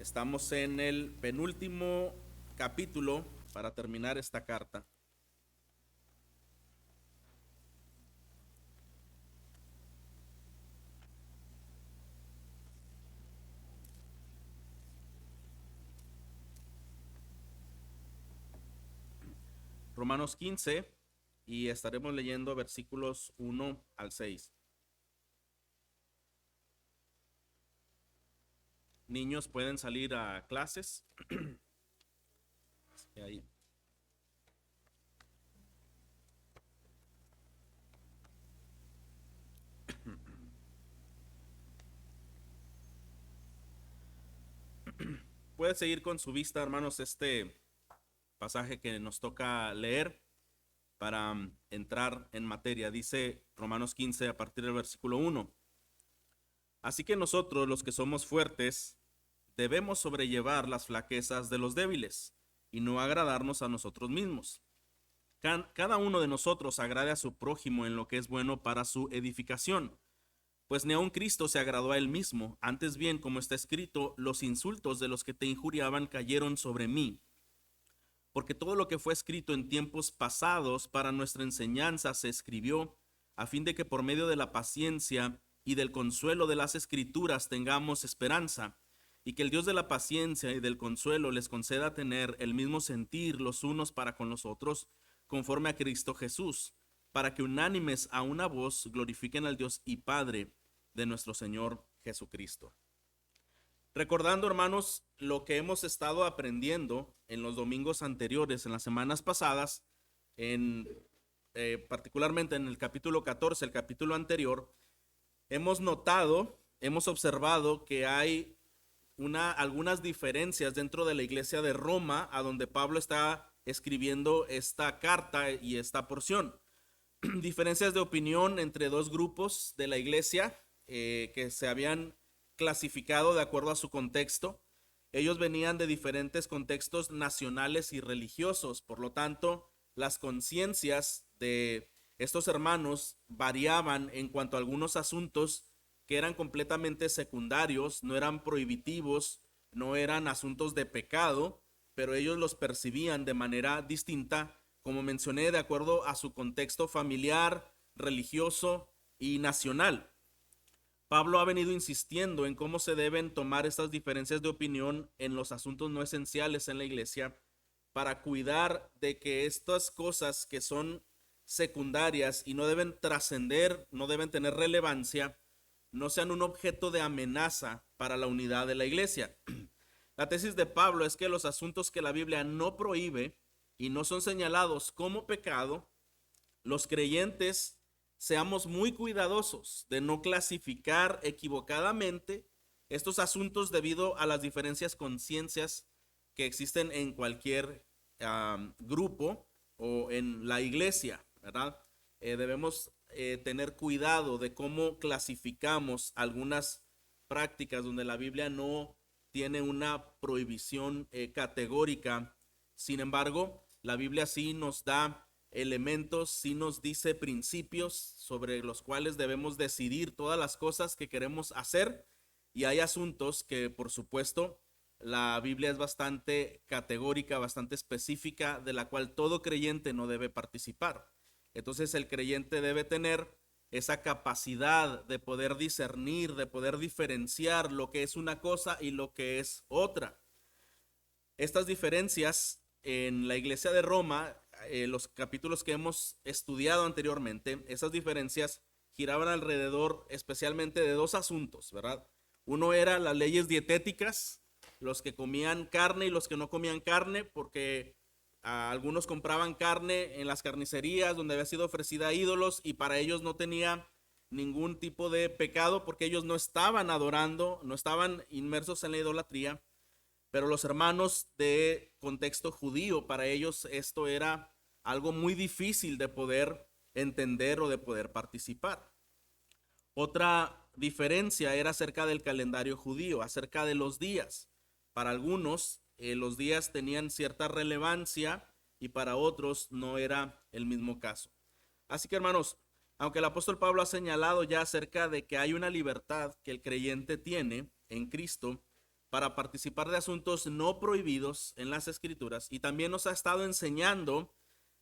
Estamos en el penúltimo capítulo para terminar esta carta. Romanos 15, y estaremos leyendo versículos 1 al 6. Niños pueden salir a clases. Ahí. Puede seguir con su vista, hermanos, este pasaje que nos toca leer para entrar en materia. Dice Romanos 15 a partir del versículo 1. Así que nosotros, los que somos fuertes, debemos sobrellevar las flaquezas de los débiles y no agradarnos a nosotros mismos. Cada uno de nosotros agrade a su prójimo en lo que es bueno para su edificación. Pues ni aun Cristo se agradó a él mismo, antes bien, como está escrito, los insultos de los que te injuriaban cayeron sobre mí. Porque todo lo que fue escrito en tiempos pasados para nuestra enseñanza se escribió, a fin de que por medio de la paciencia y del consuelo de las Escrituras tengamos esperanza, y que el Dios de la paciencia y del consuelo les conceda tener el mismo sentir los unos para con los otros, conforme a Cristo Jesús, para que unánimes a una voz glorifiquen al Dios y Padre de nuestro Señor Jesucristo. Recordando, hermanos, lo que hemos estado aprendiendo en los domingos anteriores, en las semanas pasadas, particularmente en el capítulo 14, el capítulo anterior, hemos notado, hemos observado que hay algunas diferencias dentro de la iglesia de Roma, a donde Pablo está escribiendo esta carta y esta porción. Diferencias de opinión entre dos grupos de la iglesia que se habían clasificado de acuerdo a su contexto. Ellos venían de diferentes contextos nacionales y religiosos, por lo tanto, las conciencias de estos hermanos variaban en cuanto a algunos asuntos que eran completamente secundarios, no eran prohibitivos, no eran asuntos de pecado, pero ellos los percibían de manera distinta, como mencioné, de acuerdo a su contexto familiar, religioso y nacional. Pablo ha venido insistiendo en cómo se deben tomar estas diferencias de opinión en los asuntos no esenciales en la iglesia para cuidar de que estas cosas que son secundarias y no deben trascender, no deben tener relevancia, no sean un objeto de amenaza para la unidad de la iglesia. La tesis de Pablo es que los asuntos que la Biblia no prohíbe y no son señalados como pecado, los creyentes seamos muy cuidadosos de no clasificar equivocadamente estos asuntos debido a las diferencias conciencias que existen en cualquier grupo o en la iglesia, ¿verdad? Debemos tener cuidado de cómo clasificamos algunas prácticas donde la Biblia no tiene una prohibición categórica. Sin embargo, la Biblia sí nos da elementos, sí nos dice principios sobre los cuales debemos decidir todas las cosas que queremos hacer, y hay asuntos que, por supuesto, la Biblia es bastante categórica, bastante específica, de la cual todo creyente no debe participar. Entonces el creyente debe tener esa capacidad de poder discernir, de poder diferenciar lo que es una cosa y lo que es otra. Estas diferencias en la iglesia de Roma, los capítulos que hemos estudiado anteriormente, esas diferencias giraban alrededor especialmente de dos asuntos, ¿verdad? Uno era las leyes dietéticas, los que comían carne y los que no comían carne, porque algunos compraban carne en las carnicerías donde había sido ofrecida a ídolos, y para ellos no tenía ningún tipo de pecado porque ellos no estaban adorando, no estaban inmersos en la idolatría. Pero los hermanos de contexto judío, para ellos esto era algo muy difícil de poder entender o de poder participar. Otra diferencia era acerca del calendario judío, acerca de los días. Para algunos los días tenían cierta relevancia y para otros no era el mismo caso. Así que, hermanos, aunque el apóstol Pablo ha señalado ya acerca de que hay una libertad que el creyente tiene en Cristo para participar de asuntos no prohibidos en las Escrituras, y también nos ha estado enseñando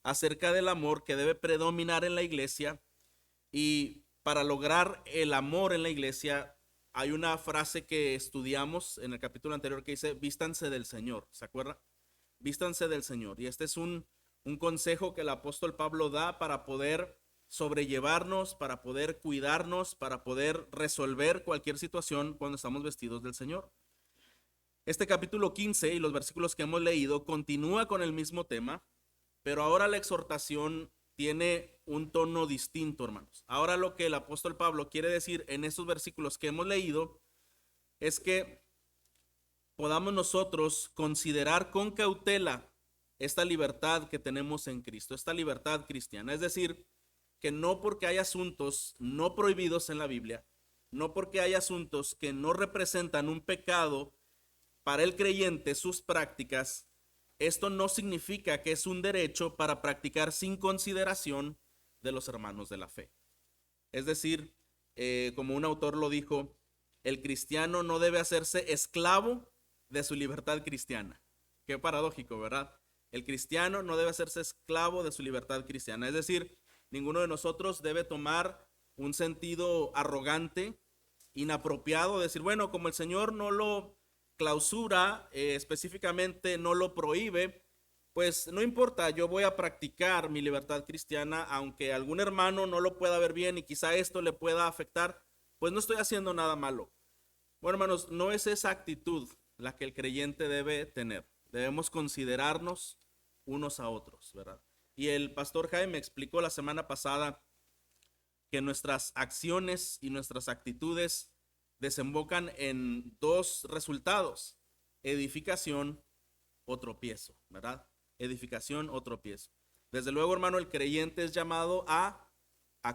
acerca del amor que debe predominar en la iglesia. Y para lograr el amor en la iglesia, hay una frase que estudiamos en el capítulo anterior que dice: vístanse del Señor. ¿Se acuerda? Vístanse del Señor. Y este es un consejo que el apóstol Pablo da para poder sobrellevarnos, para poder cuidarnos, para poder resolver cualquier situación cuando estamos vestidos del Señor. Este capítulo 15 y los versículos que hemos leído continúa con el mismo tema, pero ahora la exhortación tiene un tono distinto, hermanos. Ahora lo que el apóstol Pablo quiere decir en estos versículos que hemos leído es que podamos nosotros considerar con cautela esta libertad que tenemos en Cristo, esta libertad cristiana. Es decir, que no porque hay asuntos no prohibidos en la Biblia, no porque hay asuntos que no representan un pecado para el creyente, sus prácticas, esto no significa que es un derecho para practicar sin consideración de los hermanos de la fe. Es decir, como un autor lo dijo, el cristiano no debe hacerse esclavo de su libertad cristiana. Qué paradójico, ¿verdad? El cristiano no debe hacerse esclavo de su libertad cristiana. Es decir, ninguno de nosotros debe tomar un sentido arrogante, inapropiado, decir, bueno, como el Señor no lo clausura, específicamente no lo prohíbe, pues no importa, yo voy a practicar mi libertad cristiana, aunque algún hermano no lo pueda ver bien y quizá esto le pueda afectar, pues no estoy haciendo nada malo. Bueno, hermanos, no es esa actitud la que el creyente debe tener. Debemos considerarnos unos a otros, ¿verdad? Y el pastor Jaime explicó la semana pasada que nuestras acciones y nuestras actitudes desembocan en dos resultados: edificación o tropiezo, ¿verdad? Edificación o tropiezo. Desde luego, hermano, el creyente es llamado ¿a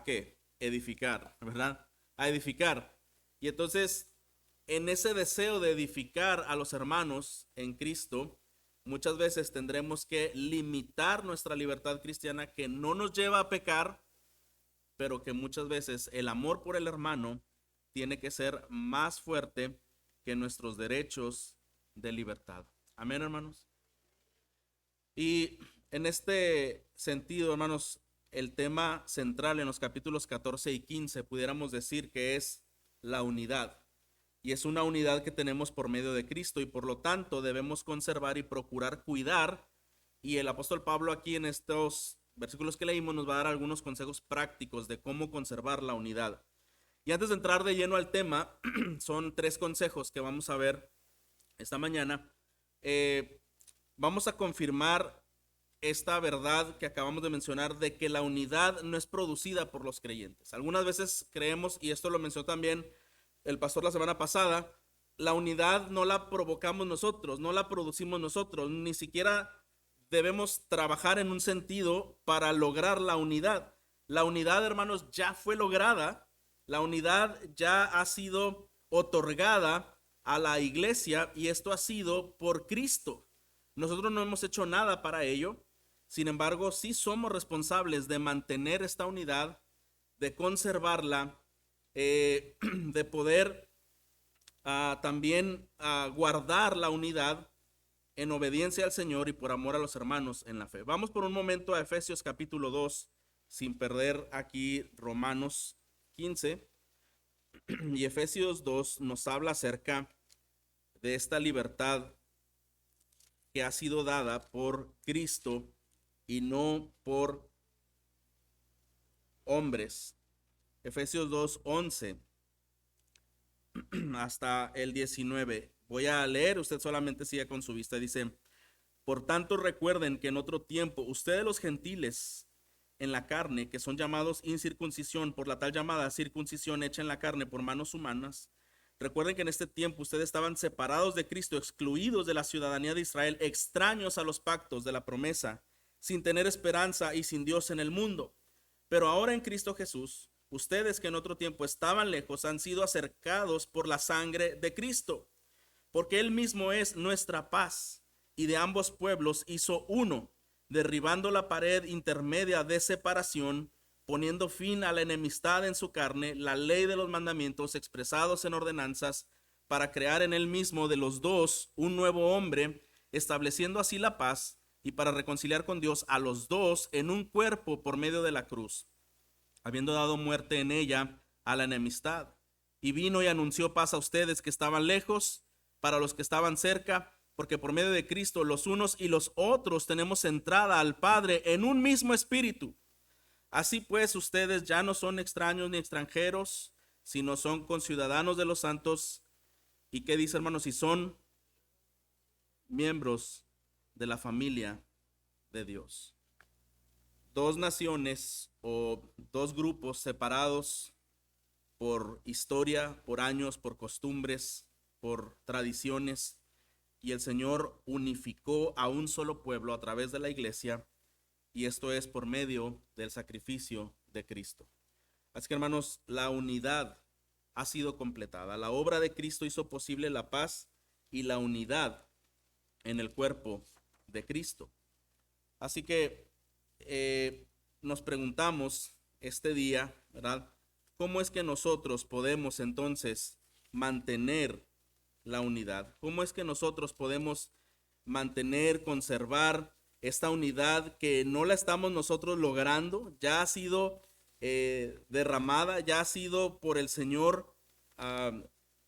qué? Edificar, ¿verdad? A edificar. Y entonces, en ese deseo de edificar a los hermanos en Cristo, muchas veces tendremos que limitar nuestra libertad cristiana, que no nos lleva a pecar, pero que muchas veces el amor por el hermano tiene que ser más fuerte que nuestros derechos de libertad. Amén, hermanos. Y en este sentido, hermanos, el tema central en los capítulos 14 y 15 pudiéramos decir que es la unidad. Y es una unidad que tenemos por medio de Cristo, y por lo tanto debemos conservar y procurar cuidar. Y el apóstol Pablo aquí en estos versículos que leímos nos va a dar algunos consejos prácticos de cómo conservar la unidad. Y antes de entrar de lleno al tema, son 3 consejos que vamos a ver esta mañana. Vamos a confirmar esta verdad que acabamos de mencionar, de que la unidad no es producida por los creyentes. Algunas veces creemos, y esto lo mencionó también el pastor la semana pasada, la unidad no la provocamos nosotros, no la producimos nosotros, ni siquiera debemos trabajar en un sentido para lograr la unidad. La unidad, hermanos, ya fue lograda. La unidad ya ha sido otorgada a la iglesia, y esto ha sido por Cristo. Nosotros no hemos hecho nada para ello. Sin embargo, sí somos responsables de mantener esta unidad, de conservarla, de poder también guardar la unidad en obediencia al Señor y por amor a los hermanos en la fe. Vamos por un momento a Efesios capítulo 2, sin perder aquí Romanos 15. Y Efesios 2 nos habla acerca de esta libertad que ha sido dada por Cristo y no por hombres. Efesios 2, 11 hasta el 19. Voy a leer, usted solamente siga con su vista. Dice: por tanto, recuerden que en otro tiempo ustedes, los gentiles en la carne, que son llamados incircuncisión por la tal llamada circuncisión hecha en la carne por manos humanas, recuerden que en este tiempo ustedes estaban separados de Cristo, excluidos de la ciudadanía de Israel, extraños a los pactos de la promesa, sin tener esperanza y sin Dios en el mundo. Pero ahora en Cristo Jesús, ustedes que en otro tiempo estaban lejos, han sido acercados por la sangre de Cristo, porque Él mismo es nuestra paz, y de ambos pueblos hizo uno, derribando la pared intermedia de separación, poniendo fin a la enemistad en su carne, la ley de los mandamientos expresados en ordenanzas, para crear en él mismo de los dos un nuevo hombre, estableciendo así la paz, y para reconciliar con Dios a los dos en un cuerpo por medio de la cruz, habiendo dado muerte en ella a la enemistad. Y vino y anunció paz a ustedes que estaban lejos, para los que estaban cerca, porque por medio de Cristo los unos y los otros tenemos entrada al Padre en un mismo espíritu. Así pues, ustedes ya no son extraños ni extranjeros, sino son conciudadanos de los santos. ¿Y qué dice, hermanos? Si son miembros de la familia de Dios. Dos naciones o dos grupos separados por historia, por años, por costumbres, por tradiciones, y el Señor unificó a un solo pueblo a través de la iglesia, y esto es por medio del sacrificio de Cristo. Así que, hermanos, la unidad ha sido completada. La obra de Cristo hizo posible la paz y la unidad en el cuerpo de Cristo. Así que nos preguntamos este día, ¿verdad? ¿Cómo es que nosotros podemos entonces mantener la unidad? ¿Cómo es que nosotros podemos mantener, conservar esta unidad que no la estamos nosotros logrando? Ya ha sido derramada, ya ha sido por el Señor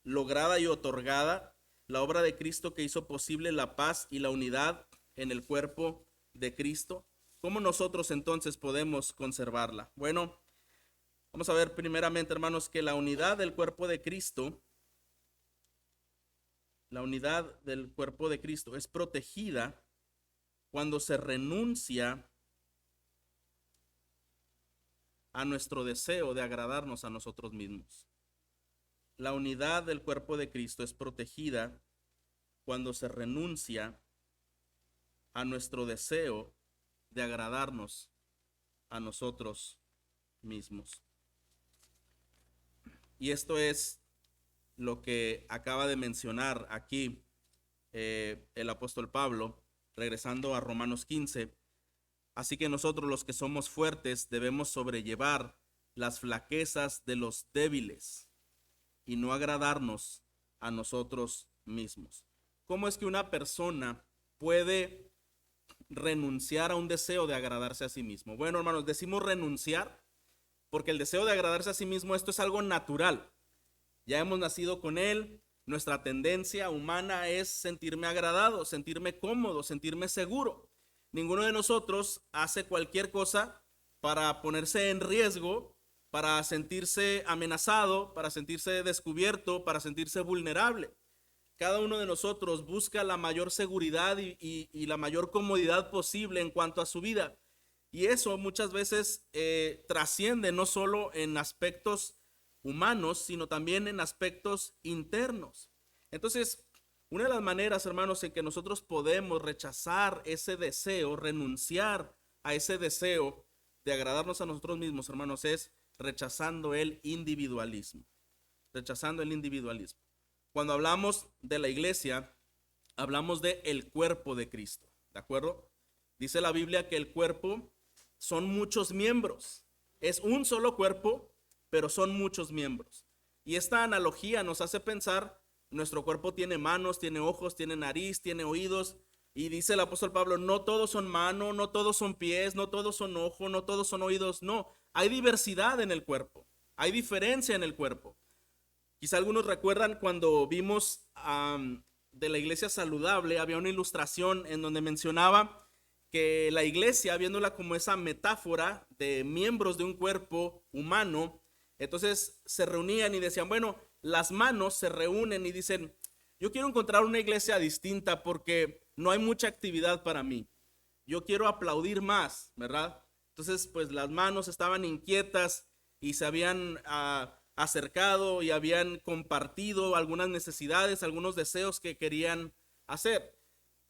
lograda y otorgada la obra de Cristo que hizo posible la paz y la unidad en el cuerpo de Cristo. ¿Cómo nosotros entonces podemos conservarla? Bueno, vamos a ver primeramente, hermanos, que la unidad del cuerpo de Cristo, la unidad del cuerpo de Cristo es protegida cuando se renuncia a nuestro deseo de agradarnos a nosotros mismos. La unidad del cuerpo de Cristo es protegida cuando se renuncia a nuestro deseo de agradarnos a nosotros mismos. Y esto es lo que acaba de mencionar aquí el apóstol Pablo, regresando a Romanos 15. Así que nosotros, los que somos fuertes, debemos sobrellevar las flaquezas de los débiles y no agradarnos a nosotros mismos. ¿Cómo es que una persona puede renunciar a un deseo de agradarse a sí mismo? Bueno, hermanos, decimos renunciar porque el deseo de agradarse a sí mismo, esto es algo natural. Ya hemos nacido con él. Nuestra tendencia humana es sentirme agradado, sentirme cómodo, sentirme seguro. Ninguno de nosotros hace cualquier cosa para ponerse en riesgo, para sentirse amenazado, para sentirse descubierto, para sentirse vulnerable. Cada uno de nosotros busca la mayor seguridad y la mayor comodidad posible en cuanto a su vida. Y eso muchas veces trasciende no solo en aspectos humanos, sino también en aspectos internos. Entonces, una de las maneras, hermanos, en que nosotros podemos rechazar ese deseo, renunciar a ese deseo de agradarnos a nosotros mismos, hermanos, es rechazando el individualismo. Rechazando el individualismo. Cuando hablamos de la iglesia, hablamos de el cuerpo de Cristo, ¿de acuerdo? Dice la Biblia que el cuerpo son muchos miembros. Es un solo cuerpo, pero son muchos miembros. Y esta analogía nos hace pensar, nuestro cuerpo tiene manos, tiene ojos, tiene nariz, tiene oídos. Y dice el apóstol Pablo, no todos son manos, no todos son pies, no todos son ojos, no todos son oídos. No, hay diversidad en el cuerpo, hay diferencia en el cuerpo. Quizá algunos recuerdan cuando vimos de la iglesia saludable, había una ilustración en donde mencionaba que la iglesia, viéndola como esa metáfora de miembros de un cuerpo humano, entonces se reunían y decían, bueno, las manos se reúnen y dicen, yo quiero encontrar una iglesia distinta porque no hay mucha actividad para mí. Yo quiero aplaudir más, ¿verdad? Entonces, pues las manos estaban inquietas y se habían acercado y habían compartido algunas necesidades, algunos deseos que querían hacer.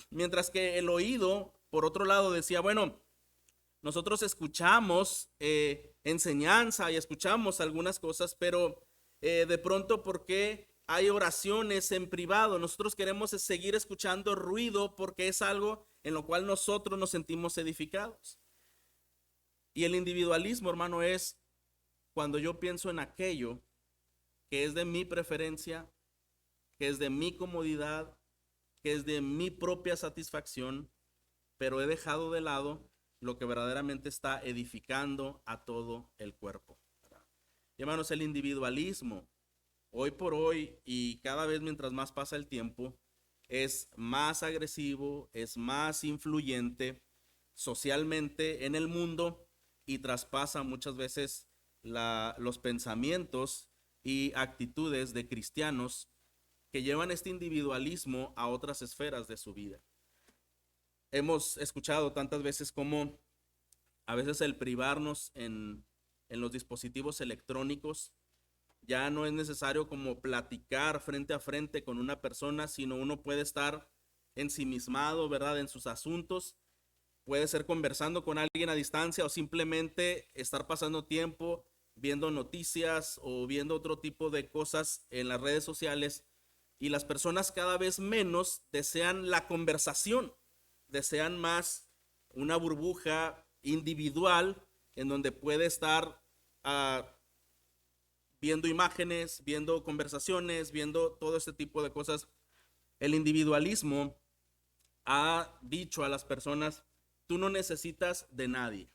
Mientras que el oído, por otro lado, decía, bueno, nosotros escuchamos enseñanza y escuchamos algunas cosas, pero de pronto, ¿por qué hay oraciones en privado? Nosotros queremos seguir escuchando ruido porque es algo en lo cual nosotros nos sentimos edificados. Y el individualismo, hermano, es cuando yo pienso en aquello que es de mi preferencia, que es de mi comodidad, que es de mi propia satisfacción, pero he dejado de lado lo que verdaderamente está edificando a todo el cuerpo. Y hermanos, el individualismo, hoy por hoy y cada vez mientras más pasa el tiempo, es más agresivo, es más influyente socialmente en el mundo y traspasa muchas veces los pensamientos y actitudes de cristianos que llevan este individualismo a otras esferas de su vida. Hemos escuchado tantas veces como a veces el privarnos en los dispositivos electrónicos ya no es necesario como platicar frente a frente con una persona, sino uno puede estar ensimismado, ¿verdad?, en sus asuntos. Puede ser conversando con alguien a distancia o simplemente estar pasando tiempo viendo noticias o viendo otro tipo de cosas en las redes sociales. Y las personas cada vez menos desean la conversación, desean más una burbuja individual en donde puede estar viendo imágenes, viendo conversaciones, viendo todo este tipo de cosas. El individualismo ha dicho a las personas, tú no necesitas de nadie,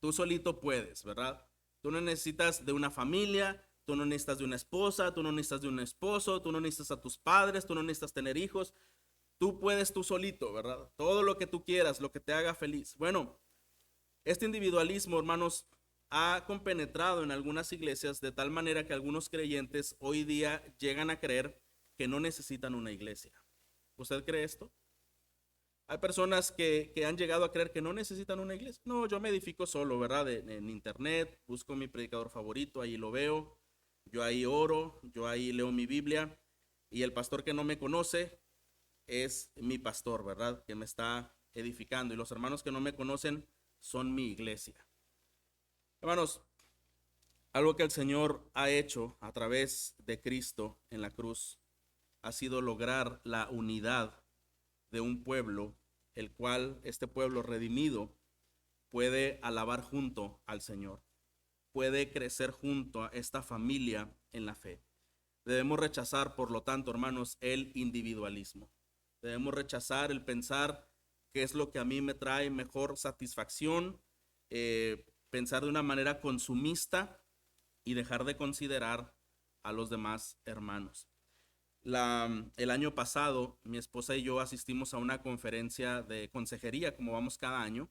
tú solito puedes, ¿verdad? Tú no necesitas de una familia, tú no necesitas de una esposa, tú no necesitas de un esposo, tú no necesitas a tus padres, tú no necesitas tener hijos, tú puedes tú solito, ¿verdad? Todo lo que tú quieras, lo que te haga feliz. Bueno, este individualismo, hermanos, ha compenetrado en algunas iglesias de tal manera que algunos creyentes hoy día llegan a creer que no necesitan una iglesia. ¿Usted cree esto? Hay personas que han llegado a creer que no necesitan una iglesia. No, yo me edifico solo, ¿verdad? En internet, busco mi predicador favorito, ahí lo veo, yo ahí oro, yo ahí leo mi Biblia y el pastor que no me conoce es mi pastor, ¿verdad? Que me está edificando y los hermanos que no me conocen son mi iglesia. Hermanos, algo que el Señor ha hecho a través de Cristo en la cruz ha sido lograr la unidad de un pueblo, el cual este pueblo redimido puede alabar junto al Señor, puede crecer junto a esta familia en la fe. Debemos rechazar, por lo tanto, hermanos, el individualismo. Debemos rechazar el pensar qué es lo que a mí me trae mejor satisfacción, pensar de una manera consumista y dejar de considerar a los demás hermanos. El año pasado, mi esposa y yo asistimos a una conferencia de consejería, como vamos cada año,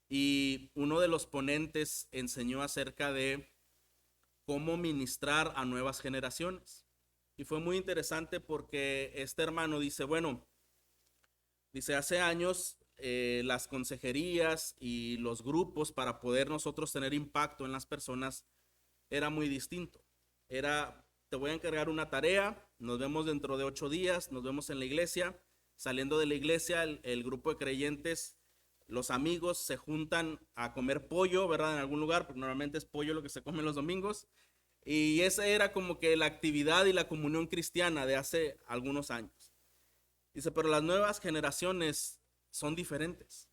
y uno de los ponentes enseñó acerca de cómo ministrar a nuevas generaciones. Y fue muy interesante porque este hermano dice, bueno, dice, hace años las consejerías y los grupos para poder nosotros tener impacto en las personas era muy distinto. Era, te voy a encargar una tarea, nos vemos dentro de 8 días, nos vemos en la iglesia. Saliendo de la iglesia, el grupo de creyentes, los amigos se juntan a comer pollo, ¿verdad? En algún lugar, porque normalmente es pollo lo que se come los domingos. Y esa era como que la actividad y la comunión cristiana de hace algunos años. Dice, pero las nuevas generaciones son diferentes.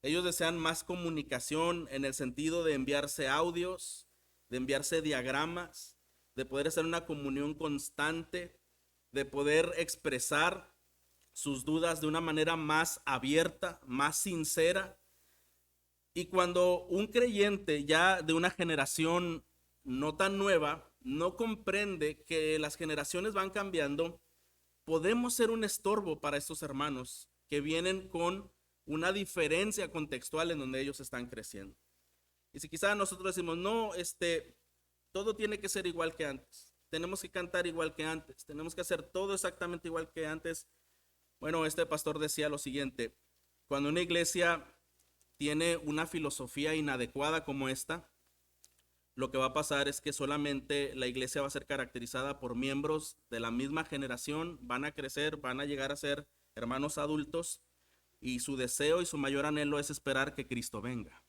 Ellos desean más comunicación en el sentido de enviarse audios, de enviarse diagramas, de poder hacer una comunión constante, de poder expresar sus dudas de una manera más abierta, más sincera. Y cuando un creyente ya de una generación no tan nueva no comprende que las generaciones van cambiando, podemos ser un estorbo para estos hermanos que vienen con una diferencia contextual en donde ellos están creciendo. Y si quizás nosotros decimos, no, todo tiene que ser igual que antes, tenemos que cantar igual que antes, tenemos que hacer todo exactamente igual que antes. Bueno, este pastor decía lo siguiente, cuando una iglesia tiene una filosofía inadecuada como esta, lo que va a pasar es que solamente la iglesia va a ser caracterizada por miembros de la misma generación, van a crecer, van a llegar a ser hermanos adultos y su deseo y su mayor anhelo es esperar que Cristo venga.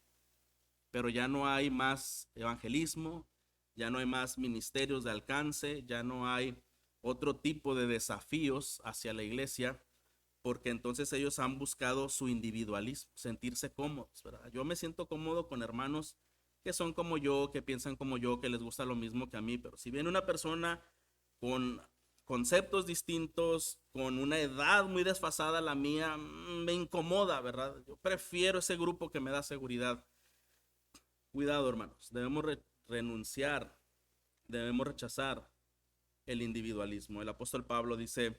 Pero ya no hay más evangelismo, ya no hay más ministerios de alcance, ya no hay otro tipo de desafíos hacia la iglesia, porque entonces ellos han buscado su individualismo, sentirse cómodos, ¿verdad? Yo me siento cómodo con hermanos que son como yo, que piensan como yo, que les gusta lo mismo que a mí, pero si viene una persona con conceptos distintos, con una edad muy desfasada a la mía, me incomoda, ¿verdad? Yo prefiero ese grupo que me da seguridad. Cuidado, hermanos, debemos renunciar, debemos rechazar el individualismo. El apóstol Pablo dice: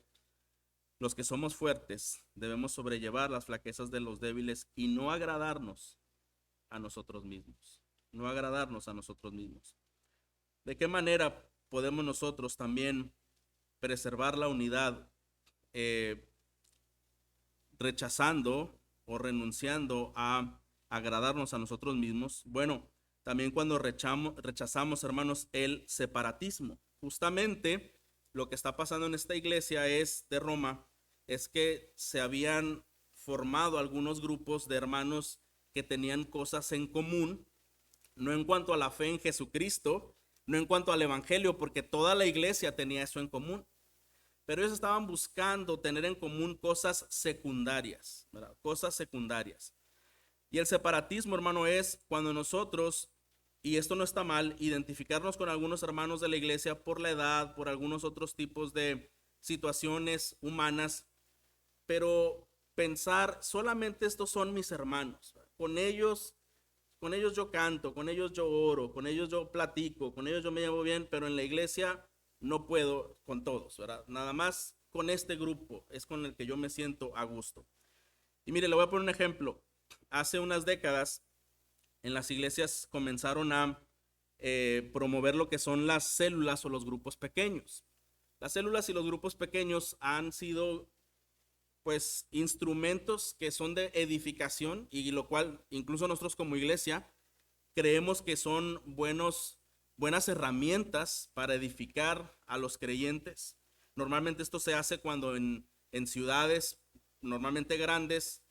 los que somos fuertes debemos sobrellevar las flaquezas de los débiles y no agradarnos a nosotros mismos. No agradarnos a nosotros mismos. ¿De qué manera podemos nosotros también preservar la unidad rechazando o renunciando a agradarnos a nosotros mismos? Bueno, también cuando rechazamos, hermanos, el separatismo. Justamente lo que está pasando en esta iglesia de Roma es que se habían formado algunos grupos de hermanos que tenían cosas en común, no en cuanto a la fe en Jesucristo, no en cuanto al evangelio, porque toda la iglesia tenía eso en común, pero ellos estaban buscando tener en común cosas secundarias, ¿verdad? Cosas secundarias. Y el separatismo, hermano, es cuando nosotros, y esto no está mal, identificarnos con algunos hermanos de la iglesia por la edad, por algunos otros tipos de situaciones humanas, pero pensar solamente estos son mis hermanos, ¿verdad? Con ellos yo canto, con ellos yo oro, con ellos yo platico, con ellos yo me llevo bien, pero en la iglesia no puedo con todos, ¿verdad? Nada más con este grupo es con el que yo me siento a gusto. Y mire, le voy a poner un ejemplo. Hace unas décadas en las iglesias comenzaron a promover lo que son las células o los grupos pequeños. Las células y los grupos pequeños han sido pues instrumentos que son de edificación, y lo cual incluso nosotros como iglesia creemos que son buenas herramientas para edificar a los creyentes. Normalmente esto se hace cuando en ciudades normalmente grandes,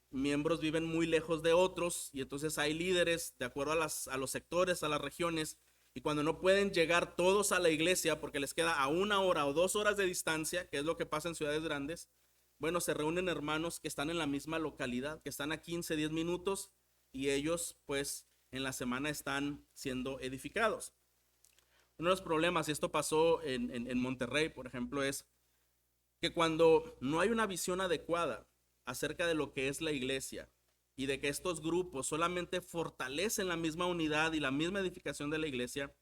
miembros viven muy lejos de otros, y entonces hay líderes de acuerdo a los sectores, a las regiones, y cuando no pueden llegar todos a la iglesia porque les queda a 1 hora o 2 horas de distancia, que es lo que pasa en ciudades grandes, bueno, se reúnen hermanos que están en la misma localidad, que están a 15, 10 minutos, y ellos pues en la semana están siendo edificados. Uno de los problemas, y esto pasó en Monterrey, por ejemplo, es que cuando no hay una visión adecuada acerca de lo que es la iglesia y de que estos grupos solamente fortalecen la misma unidad y la misma edificación de la iglesia,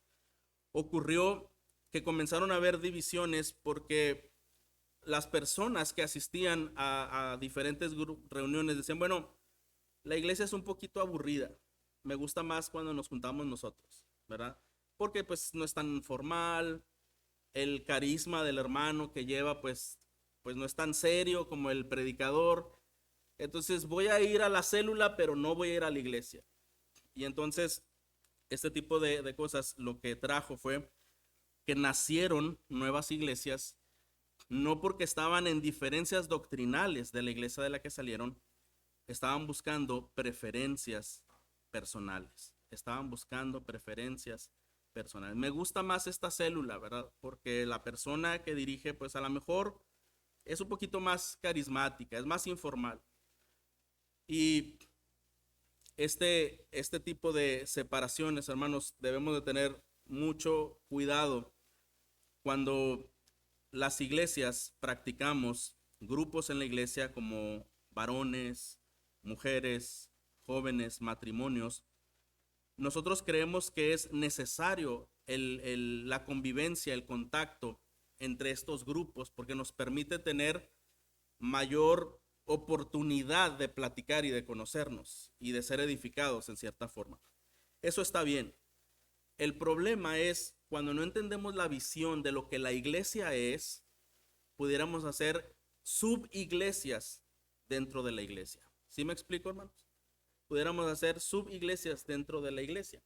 ocurrió que comenzaron a haber divisiones porque las personas que asistían a diferentes reuniones decían: bueno, la iglesia es un poquito aburrida, me gusta más cuando nos juntamos nosotros, ¿verdad? Porque pues no es tan formal, el carisma del hermano que lleva pues no es tan serio como el predicador, entonces voy a ir a la célula pero no voy a ir a la iglesia. Y entonces este tipo de cosas lo que trajo fue que nacieron nuevas iglesias, no porque estaban en diferencias doctrinales de la iglesia de la que salieron, estaban buscando preferencias personales. Estaban buscando preferencias personales. Me gusta más esta célula, ¿verdad? Porque la persona que dirige, pues a lo mejor es un poquito más carismática, es más informal. Y este tipo de separaciones, hermanos, debemos de tener mucho cuidado cuando las iglesias practicamos grupos en la iglesia como varones, mujeres, jóvenes, matrimonios. Nosotros creemos que es necesario la convivencia, el contacto entre estos grupos, porque nos permite tener mayor oportunidad de platicar y de conocernos y de ser edificados en cierta forma. Eso está bien. El problema es cuando no entendemos la visión de lo que la iglesia es, pudiéramos hacer subiglesias dentro de la iglesia. ¿Sí me explico, hermanos? Pudiéramos hacer subiglesias dentro de la iglesia.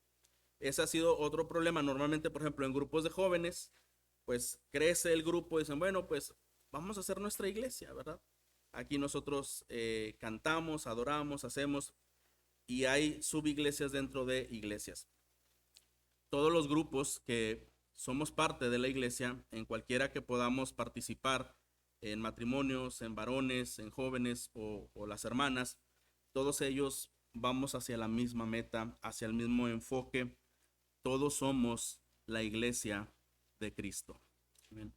Ese ha sido otro problema. Normalmente, por ejemplo, en grupos de jóvenes, pues crece el grupo y dicen: bueno, pues vamos a hacer nuestra iglesia, ¿verdad? Aquí nosotros cantamos, adoramos, hacemos, y hay subiglesias dentro de iglesias. Todos los grupos que somos parte de la iglesia, en cualquiera que podamos participar, en matrimonios, en varones, en jóvenes o las hermanas, todos ellos vamos hacia la misma meta, hacia el mismo enfoque. Todos somos la iglesia de Cristo. Amén.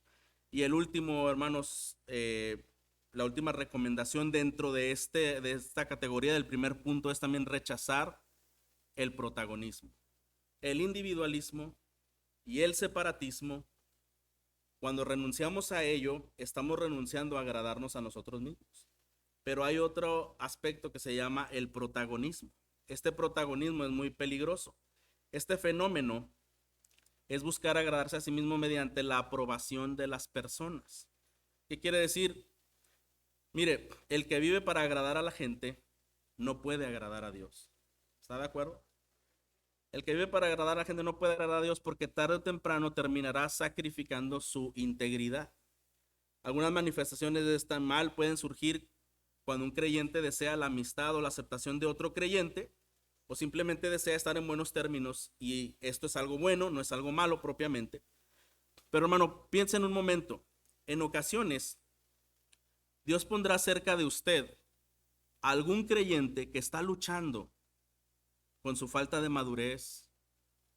Y el último, hermanos, la última recomendación dentro de esta categoría del primer punto es también rechazar el protagonismo. El individualismo y el separatismo, cuando renunciamos a ello, estamos renunciando a agradarnos a nosotros mismos. Pero hay otro aspecto que se llama el protagonismo. Este protagonismo es muy peligroso. Este fenómeno es buscar agradarse a sí mismo mediante la aprobación de las personas. ¿Qué quiere decir? Mire, el que vive para agradar a la gente no puede agradar a Dios. ¿Está de acuerdo? El que vive para agradar a la gente no puede agradar a Dios porque tarde o temprano terminará sacrificando su integridad. Algunas manifestaciones de este mal pueden surgir cuando un creyente desea la amistad o la aceptación de otro creyente, o simplemente desea estar en buenos términos, y esto es algo bueno, no es algo malo propiamente. Pero hermano, piensa en un momento. En ocasiones, Dios pondrá cerca de usted a algún creyente que está luchando con su falta de madurez,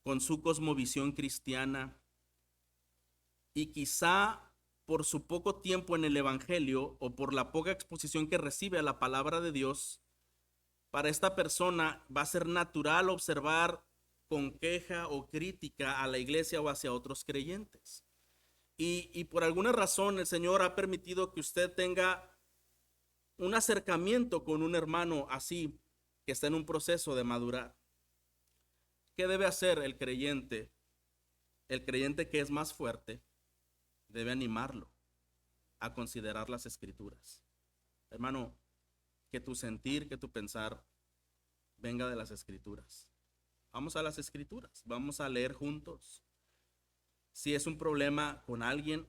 con su cosmovisión cristiana, y quizá por su poco tiempo en el Evangelio o por la poca exposición que recibe a la palabra de Dios, para esta persona va a ser natural observar con queja o crítica a la iglesia o hacia otros creyentes. Y por alguna razón el Señor ha permitido que usted tenga un acercamiento con un hermano así, que está en un proceso de madurar. ¿Qué debe hacer el creyente? El creyente que es más fuerte debe animarlo a considerar las escrituras. Hermano, que tu sentir, que tu pensar venga de las escrituras. Vamos a las escrituras, vamos a leer juntos. Si es un problema con alguien,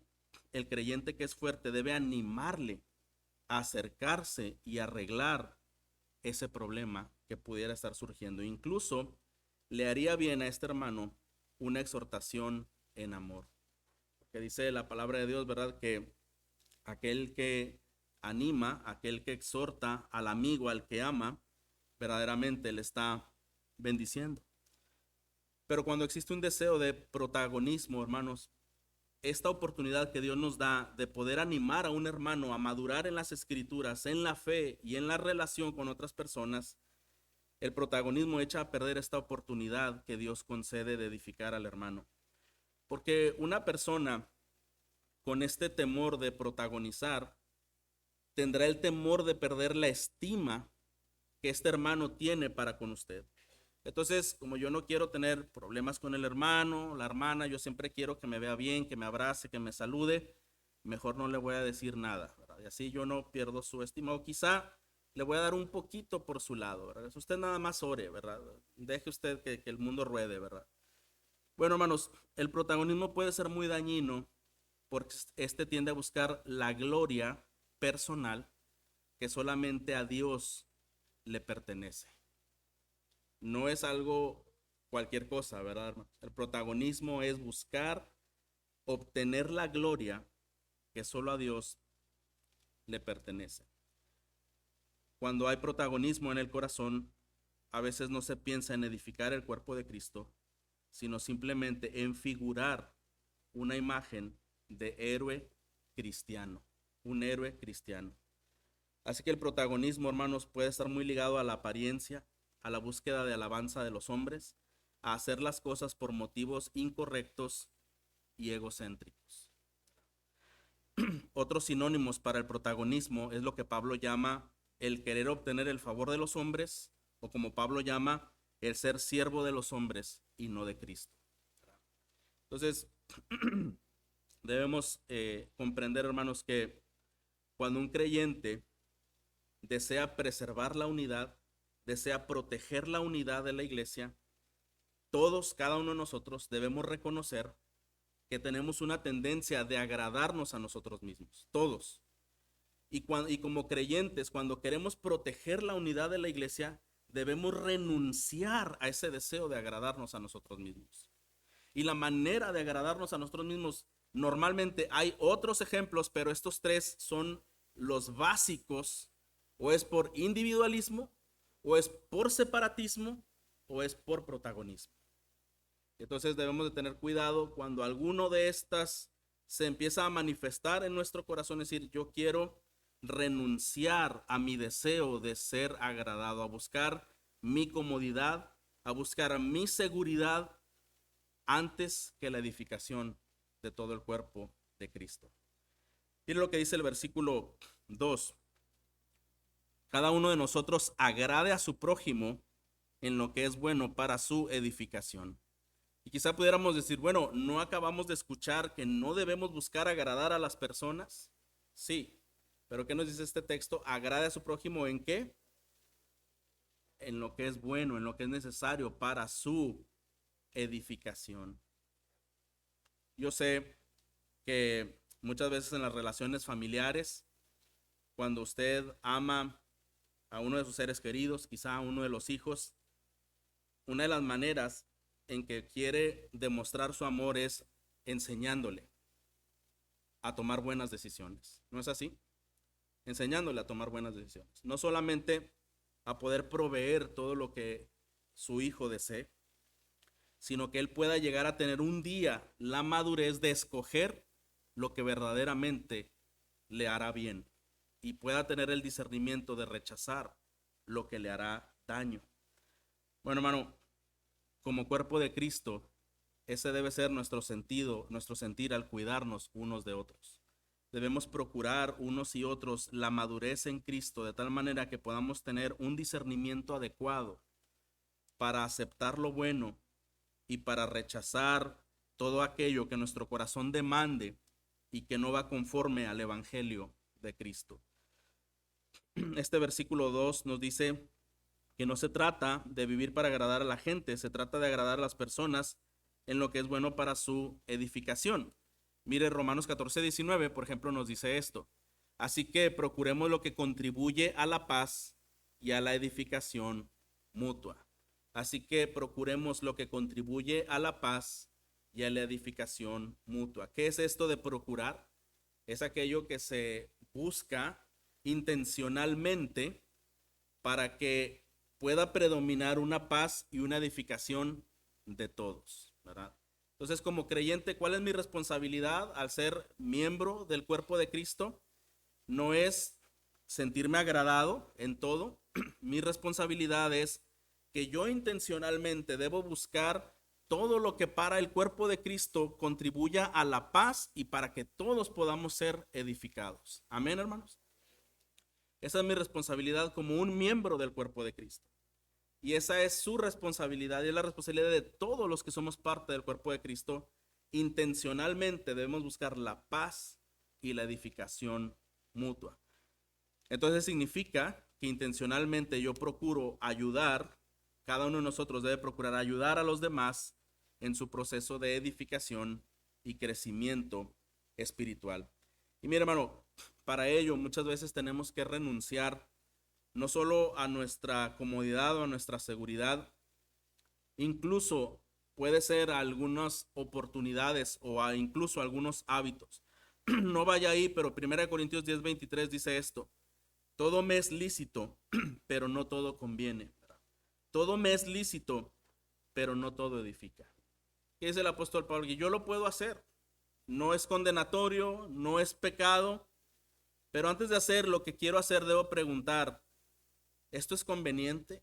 el creyente que es fuerte debe animarle a acercarse y arreglar ese problema que pudiera estar surgiendo. Incluso le haría bien a este hermano una exhortación en amor. Porque dice la palabra de Dios, ¿verdad? Que aquel que anima, aquel que exhorta al amigo, al que ama, verdaderamente le está bendiciendo. Pero cuando existe un deseo de protagonismo, hermanos, esta oportunidad que Dios nos da de poder animar a un hermano a madurar en las escrituras, en la fe y en la relación con otras personas, el protagonismo echa a perder esta oportunidad que Dios concede de edificar al hermano. Porque una persona con este temor de protagonizar tendrá el temor de perder la estima que este hermano tiene para con usted. Entonces, como yo no quiero tener problemas con el hermano, la hermana, yo siempre quiero que me vea bien, que me abrace, que me salude, mejor no le voy a decir nada, ¿verdad? Y así yo no pierdo su estima, o quizá le voy a dar un poquito por su lado, ¿verdad? Usted nada más ore, ¿verdad? Deje usted que el mundo ruede, ¿verdad? Bueno, hermanos, el protagonismo puede ser muy dañino porque este tiende a buscar la gloria personal que solamente a Dios le pertenece. No es algo cualquier cosa, ¿verdad, hermano? El protagonismo es buscar obtener la gloria que solo a Dios le pertenece. Cuando hay protagonismo en el corazón, a veces no se piensa en edificar el cuerpo de Cristo, sino simplemente en figurar una imagen de héroe cristiano, un héroe cristiano. Así que el protagonismo, hermanos, puede estar muy ligado a la apariencia, a la búsqueda de alabanza de los hombres, a hacer las cosas por motivos incorrectos y egocéntricos. Otros sinónimos para el protagonismo es lo que Pablo llama el querer obtener el favor de los hombres, o como Pablo llama el ser siervo de los hombres y no de Cristo. Entonces, debemos comprender, hermanos, que cuando un creyente desea preservar la unidad, desea proteger la unidad de la iglesia, todos, cada uno de nosotros, debemos reconocer que tenemos una tendencia de agradarnos a nosotros mismos, todos. Y como creyentes, cuando queremos proteger la unidad de la iglesia, debemos renunciar a ese deseo de agradarnos a nosotros mismos. Y la manera de agradarnos a nosotros mismos, normalmente hay otros ejemplos, pero estos tres son los básicos. O es por individualismo, o es por separatismo, o es por protagonismo. Entonces debemos de tener cuidado cuando alguno de estas se empieza a manifestar en nuestro corazón, es decir, yo quiero renunciar a mi deseo de ser agradado, a buscar mi comodidad, a buscar mi seguridad antes que la edificación de todo el cuerpo de Cristo. Mire lo que dice el versículo 2. Cada uno de nosotros agrade a su prójimo en lo que es bueno para su edificación. Y quizá pudiéramos decir, bueno, ¿no acabamos de escuchar que no debemos buscar agradar a las personas? Sí, pero ¿qué nos dice este texto? Agrade a su prójimo ¿en qué? En lo que es bueno, en lo que es necesario para su edificación. Yo sé que muchas veces en las relaciones familiares, cuando usted ama a uno de sus seres queridos, quizá a uno de los hijos, una de las maneras en que quiere demostrar su amor es enseñándole a tomar buenas decisiones. ¿No es así? Enseñándole a tomar buenas decisiones. No solamente a poder proveer todo lo que su hijo desee, sino que él pueda llegar a tener un día la madurez de escoger lo que verdaderamente le hará bien y pueda tener el discernimiento de rechazar lo que le hará daño. Bueno, hermano, como cuerpo de Cristo, ese debe ser nuestro sentido, nuestro sentir al cuidarnos unos de otros. Debemos procurar unos y otros la madurez en Cristo de tal manera que podamos tener un discernimiento adecuado para aceptar lo bueno y para rechazar todo aquello que nuestro corazón demande y que no va conforme al evangelio de Cristo. Este versículo 2 nos dice que no se trata de vivir para agradar a la gente, se trata de agradar a las personas en lo que es bueno para su edificación. Mire, Romanos 14:19, por ejemplo, nos dice esto. Así que procuremos lo que contribuye a la paz y a la edificación mutua. Así que procuremos lo que contribuye a la paz y a la edificación mutua. ¿Qué es esto de procurar? Es aquello que se busca intencionalmente para que pueda predominar una paz y una edificación de todos, ¿verdad? Entonces, como creyente, ¿cuál es mi responsabilidad al ser miembro del cuerpo de Cristo? No es sentirme agradado en todo. Mi responsabilidad es que yo intencionalmente debo buscar todo lo que para el cuerpo de Cristo contribuya a la paz y para que todos podamos ser edificados. Amén, hermanos. Esa es mi responsabilidad como un miembro del cuerpo de Cristo. Y esa es su responsabilidad y es la responsabilidad de todos los que somos parte del cuerpo de Cristo. Intencionalmente debemos buscar la paz y la edificación mutua. Entonces significa que intencionalmente yo procuro ayudar, cada uno de nosotros debe procurar ayudar a los demás en su proceso de edificación y crecimiento espiritual. Y mire, hermano, para ello muchas veces tenemos que renunciar no solo a nuestra comodidad o a nuestra seguridad, incluso puede ser a algunas oportunidades o a incluso a algunos hábitos. No vaya ahí, pero 1 Corintios 10:23 dice esto: todo me es lícito, pero no todo conviene. Todo me es lícito, pero no todo edifica. ¿Qué dice el apóstol Pablo? Que yo lo puedo hacer. No es condenatorio, no es pecado, pero antes de hacer lo que quiero hacer, debo preguntar, ¿esto es conveniente?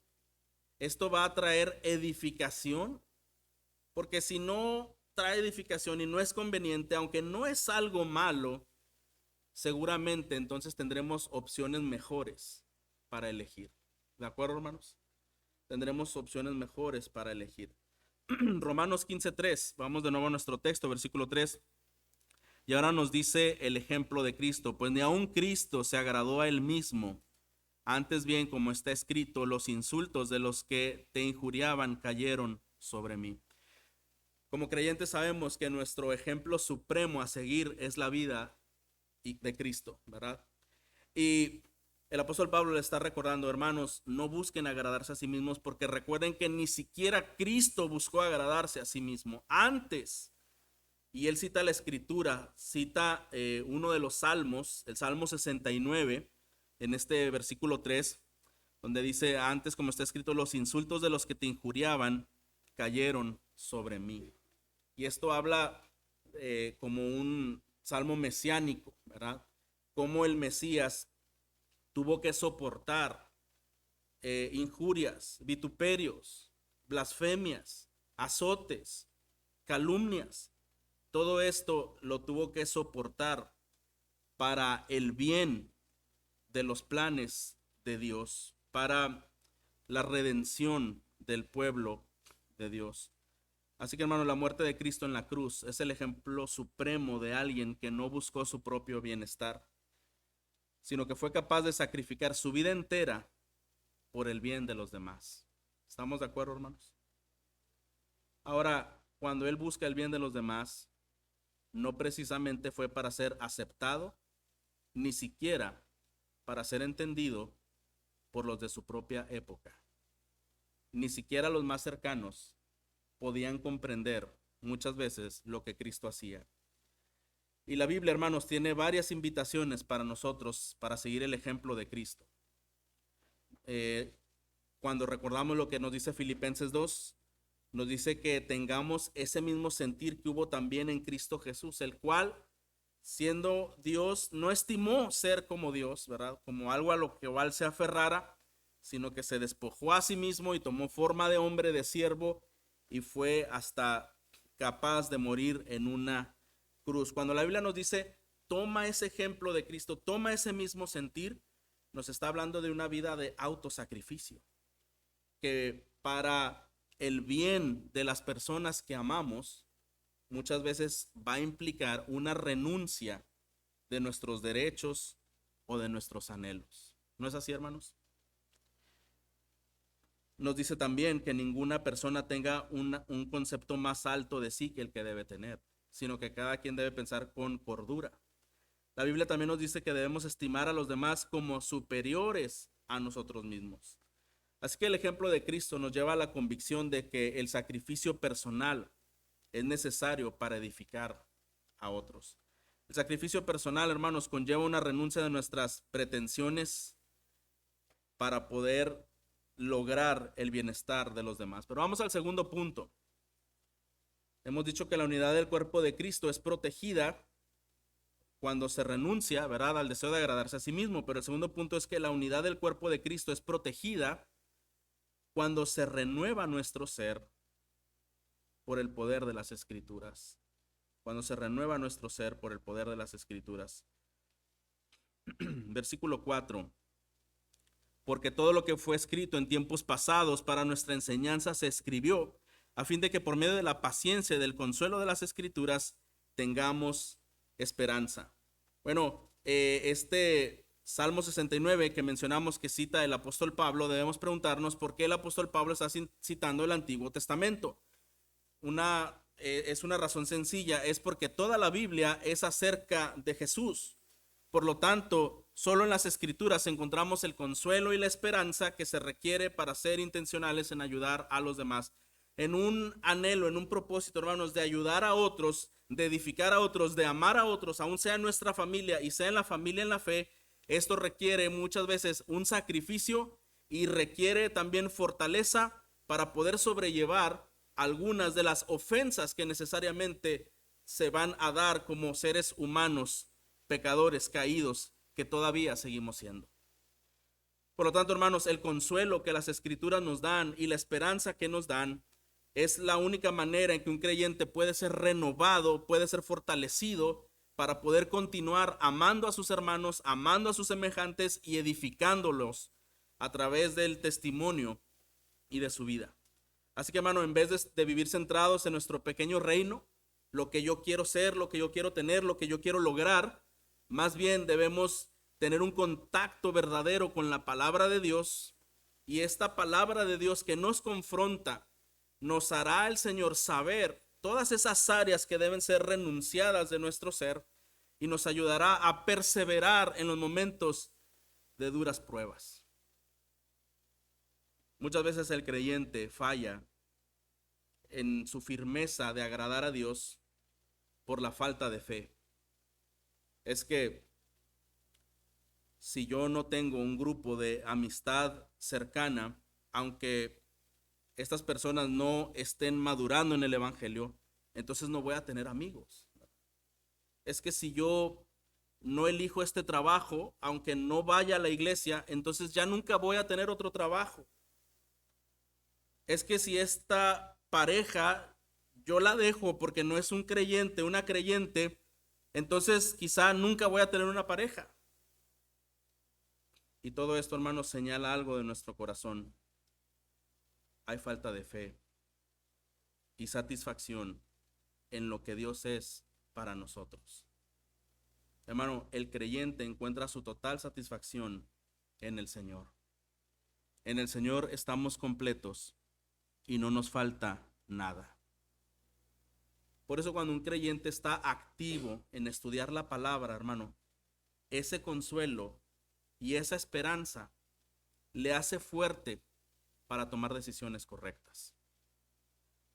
¿Esto va a traer edificación? Porque si no trae edificación y no es conveniente, aunque no es algo malo, seguramente entonces tendremos opciones mejores para elegir. ¿De acuerdo, hermanos? Tendremos opciones mejores para elegir. Romanos 15:3, vamos de nuevo a nuestro texto, versículo 3. Y ahora nos dice el ejemplo de Cristo, pues ni aun Cristo se agradó a él mismo. Antes bien, como está escrito, los insultos de los que te injuriaban cayeron sobre mí. Como creyentes sabemos que nuestro ejemplo supremo a seguir es la vida de Cristo, ¿verdad? Y el apóstol Pablo le está recordando, hermanos, no busquen agradarse a sí mismos, porque recuerden que ni siquiera Cristo buscó agradarse a sí mismo. Antes, y él cita la escritura, cita uno de los salmos, el Salmo 69, en este versículo 3, donde dice, antes como está escrito, los insultos de los que te injuriaban cayeron sobre mí. Y esto habla como un salmo mesiánico, ¿verdad? Cómo el Mesías tuvo que soportar injurias, vituperios, blasfemias, azotes, calumnias. Todo esto lo tuvo que soportar para el bien de los planes de Dios, para la redención del pueblo de Dios. Así que, hermano, la muerte de Cristo en la cruz es el ejemplo supremo de alguien que no buscó su propio bienestar, sino que fue capaz de sacrificar su vida entera por el bien de los demás. ¿Estamos de acuerdo, hermanos? Ahora, cuando Él busca el bien de los demás, no precisamente fue para ser aceptado, ni siquiera para ser entendido por los de su propia época. Ni siquiera los más cercanos podían comprender muchas veces lo que Cristo hacía. Y la Biblia, hermanos, tiene varias invitaciones para nosotros para seguir el ejemplo de Cristo. Cuando recordamos lo que nos dice Filipenses 2, nos dice que tengamos ese mismo sentir que hubo también en Cristo Jesús, el cual, siendo Dios, no estimó ser como Dios, ¿verdad? Como algo a lo que igual se aferrara, sino que se despojó a sí mismo y tomó forma de hombre, de siervo, y fue hasta capaz de morir en una cruz. Cuando la Biblia nos dice, toma ese ejemplo de Cristo, toma ese mismo sentir, nos está hablando de una vida de autosacrificio, que para el bien de las personas que amamos, muchas veces va a implicar una renuncia de nuestros derechos o de nuestros anhelos. ¿No es así, hermanos? Nos dice también que ninguna persona tenga un concepto más alto de sí que el que debe tener, sino que cada quien debe pensar con cordura. La Biblia también nos dice que debemos estimar a los demás como superiores a nosotros mismos. Así que el ejemplo de Cristo nos lleva a la convicción de que el sacrificio personal es necesario para edificar a otros. El sacrificio personal, hermanos, conlleva una renuncia de nuestras pretensiones para poder lograr el bienestar de los demás. Pero vamos al segundo punto. Hemos dicho que la unidad del cuerpo de Cristo es protegida cuando se renuncia, ¿verdad?, al deseo de agradarse a sí mismo. Pero el segundo punto es que la unidad del cuerpo de Cristo es protegida cuando se renueva nuestro ser por el poder de las Escrituras. Cuando se renueva nuestro ser por el poder de las Escrituras. Versículo 4. Porque todo lo que fue escrito en tiempos pasados para nuestra enseñanza se escribió, a fin de que por medio de la paciencia y del consuelo de las Escrituras tengamos esperanza. Bueno, este Salmo 69 que mencionamos que cita el apóstol Pablo, debemos preguntarnos por qué el apóstol Pablo está citando el Antiguo Testamento. Es una razón sencilla, es porque toda la Biblia es acerca de Jesús. Por lo tanto, solo en las Escrituras encontramos el consuelo y la esperanza que se requiere para ser intencionales en ayudar a los demás. En un anhelo, en un propósito, hermanos, de ayudar a otros, de edificar a otros, de amar a otros, aun sea en nuestra familia y sea en la familia en la fe, esto requiere muchas veces un sacrificio y requiere también fortaleza para poder sobrellevar algunas de las ofensas que necesariamente se van a dar como seres humanos pecadores caídos que todavía seguimos siendo. Por lo tanto, hermanos, el consuelo que las Escrituras nos dan y la esperanza que nos dan es la única manera en que un creyente puede ser renovado, puede ser fortalecido para poder continuar amando a sus hermanos, amando a sus semejantes y edificándolos a través del testimonio y de su vida. Así que, hermano, en vez de vivir centrados en nuestro pequeño reino, lo que yo quiero ser, lo que yo quiero tener, lo que yo quiero lograr, más bien debemos tener un contacto verdadero con la palabra de Dios, y esta palabra de Dios que nos confronta nos hará el Señor saber todas esas áreas que deben ser renunciadas de nuestro ser y nos ayudará a perseverar en los momentos de duras pruebas. Muchas veces el creyente falla en su firmeza de agradar a Dios por la falta de fe. Es que si yo no tengo un grupo de amistad cercana, aunque estas personas no estén madurando en el evangelio, entonces no voy a tener amigos. es que si yo no elijo este trabajo, aunque no vaya a la iglesia, entonces ya nunca voy a tener otro trabajo. Es que si esta pareja yo la dejo porque no es un creyente, una creyente, entonces quizá nunca voy a tener una pareja. Y todo esto, hermanos, señala algo de nuestro corazón. Hay falta de fe y satisfacción en lo que Dios es para nosotros. Hermano, el creyente encuentra su total satisfacción en el Señor. En el Señor estamos completos y no nos falta nada. Por eso cuando un creyente está activo en estudiar la palabra, hermano, ese consuelo y esa esperanza le hace fuerte para tomar decisiones correctas.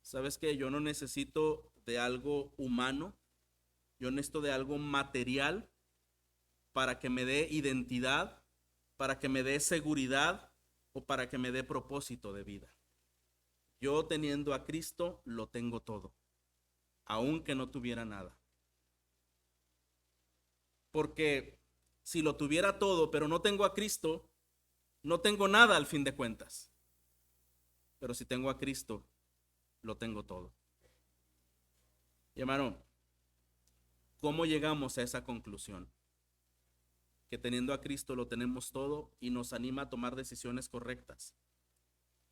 ¿Sabes qué? Yo no necesito de algo humano, yo necesito de algo material para que me dé identidad, para que me dé seguridad o para que me dé propósito de vida. Yo teniendo a Cristo lo tengo todo, aunque no tuviera nada. Porque si lo tuviera todo, pero no tengo a Cristo, no tengo nada al fin de cuentas. Pero si tengo a Cristo, lo tengo todo. Y hermano, ¿cómo llegamos a esa conclusión? Que teniendo a Cristo lo tenemos todo y nos anima a tomar decisiones correctas.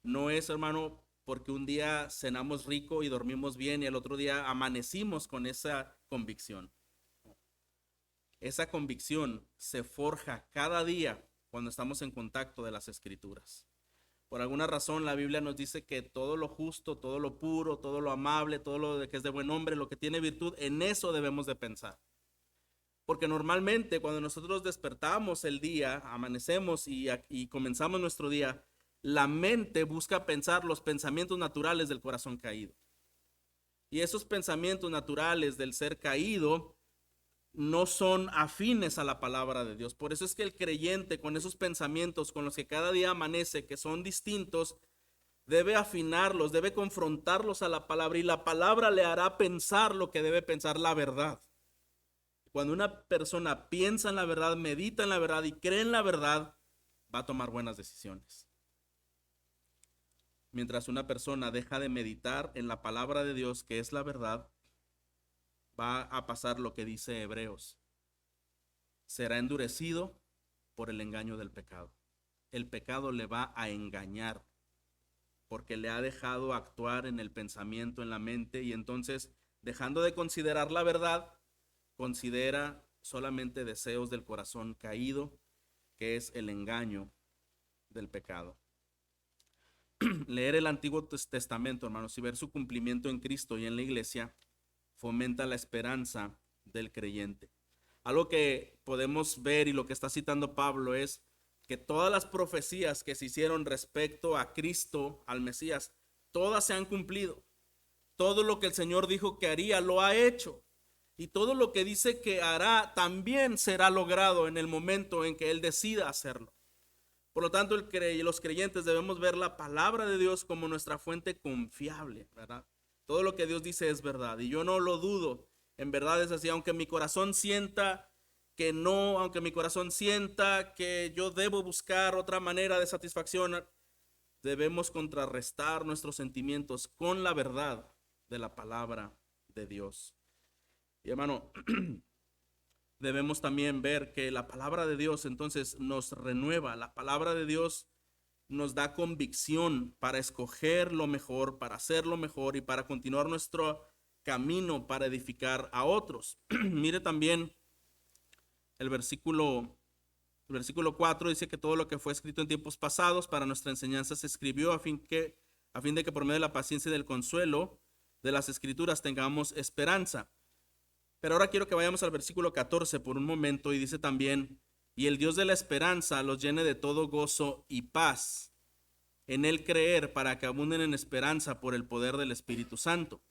No es, hermano, porque un día cenamos rico y dormimos bien y el otro día amanecimos con esa convicción. Esa convicción se forja cada día cuando estamos en contacto de las Escrituras. Por alguna razón la Biblia nos dice que todo lo justo, todo lo puro, todo lo amable, todo lo que es de buen hombre, lo que tiene virtud, en eso debemos de pensar. Porque normalmente cuando nosotros despertamos el día, amanecemos y comenzamos nuestro día, la mente busca pensar los pensamientos naturales del corazón caído. Y esos pensamientos naturales del ser caído no son afines a la palabra de Dios. Por eso es que el creyente con esos pensamientos con los que cada día amanece, que son distintos, debe afinarlos, debe confrontarlos a la palabra y la palabra le hará pensar lo que debe pensar, la verdad. Cuando una persona piensa en la verdad, medita en la verdad y cree en la verdad, va a tomar buenas decisiones. Mientras una persona deja de meditar en la palabra de Dios, que es la verdad, va a pasar lo que dice Hebreos. Será endurecido por el engaño del pecado. El pecado le va a engañar porque le ha dejado actuar en el pensamiento, en la mente, y entonces, dejando de considerar la verdad, considera solamente deseos del corazón caído, que es el engaño del pecado. Leer el Antiguo Testamento, hermanos, y ver su cumplimiento en Cristo y en la iglesia, fomenta la esperanza del creyente. Algo que podemos ver y lo que está citando Pablo es que todas las profecías que se hicieron respecto a Cristo, al Mesías, todas se han cumplido. Todo lo que el Señor dijo que haría, lo ha hecho. Y todo lo que dice que hará también será logrado en el momento en que Él decida hacerlo. Por lo tanto, los creyentes debemos ver la palabra de Dios como nuestra fuente confiable, ¿verdad? Todo lo que Dios dice es verdad y yo no lo dudo. En verdad es así, aunque mi corazón sienta que no, aunque mi corazón sienta que yo debo buscar otra manera de satisfacción, debemos contrarrestar nuestros sentimientos con la verdad de la palabra de Dios. Y hermano, debemos también ver que la palabra de Dios entonces nos renueva. La palabra de Dios nos da convicción para escoger lo mejor, para hacer lo mejor y para continuar nuestro camino para edificar a otros. Mire también el versículo 4 dice que todo lo que fue escrito en tiempos pasados para nuestra enseñanza se escribió a fin de que por medio de la paciencia y del consuelo de las escrituras tengamos esperanza. Pero ahora quiero que vayamos al versículo 14 por un momento y dice también, y el Dios de la esperanza los llene de todo gozo y paz en él creer para que abunden en esperanza por el poder del Espíritu Santo.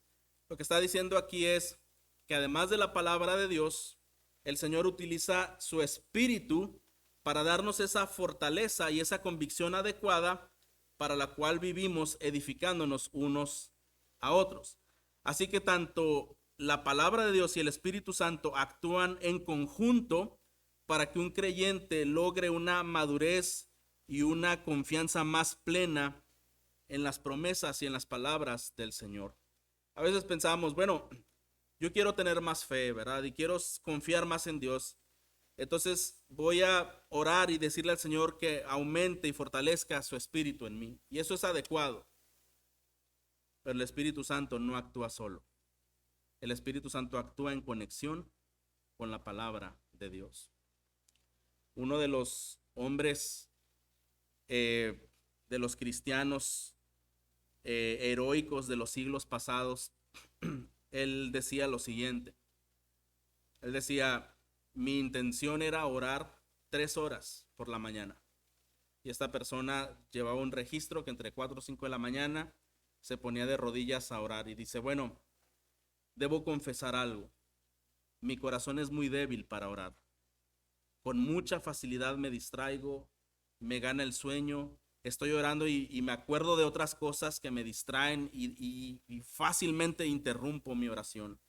Lo que está diciendo aquí es que además de la palabra de Dios, el Señor utiliza su Espíritu para darnos esa fortaleza y esa convicción adecuada para la cual vivimos edificándonos unos a otros. Así que tanto la palabra de Dios y el Espíritu Santo actúan en conjunto para que un creyente logre una madurez y una confianza más plena en las promesas y en las palabras del Señor. A veces pensamos, bueno, yo quiero tener más fe, ¿verdad? Y quiero confiar más en Dios. Entonces voy a orar y decirle al Señor que aumente y fortalezca su espíritu en mí. Y eso es adecuado. Pero el Espíritu Santo no actúa solo. El Espíritu Santo actúa en conexión con la palabra de Dios. Uno de los hombres, de los cristianos heroicos de los siglos pasados, él decía lo siguiente. Él decía, mi intención era orar 3 horas por la mañana. Y esta persona llevaba un registro que entre 4 o 5 de la mañana se ponía de rodillas a orar. Y dice, bueno, debo confesar algo. Mi corazón es muy débil para orar. Con mucha facilidad me distraigo, me gana el sueño. Estoy orando y me acuerdo de otras cosas que me distraen y fácilmente interrumpo mi oración.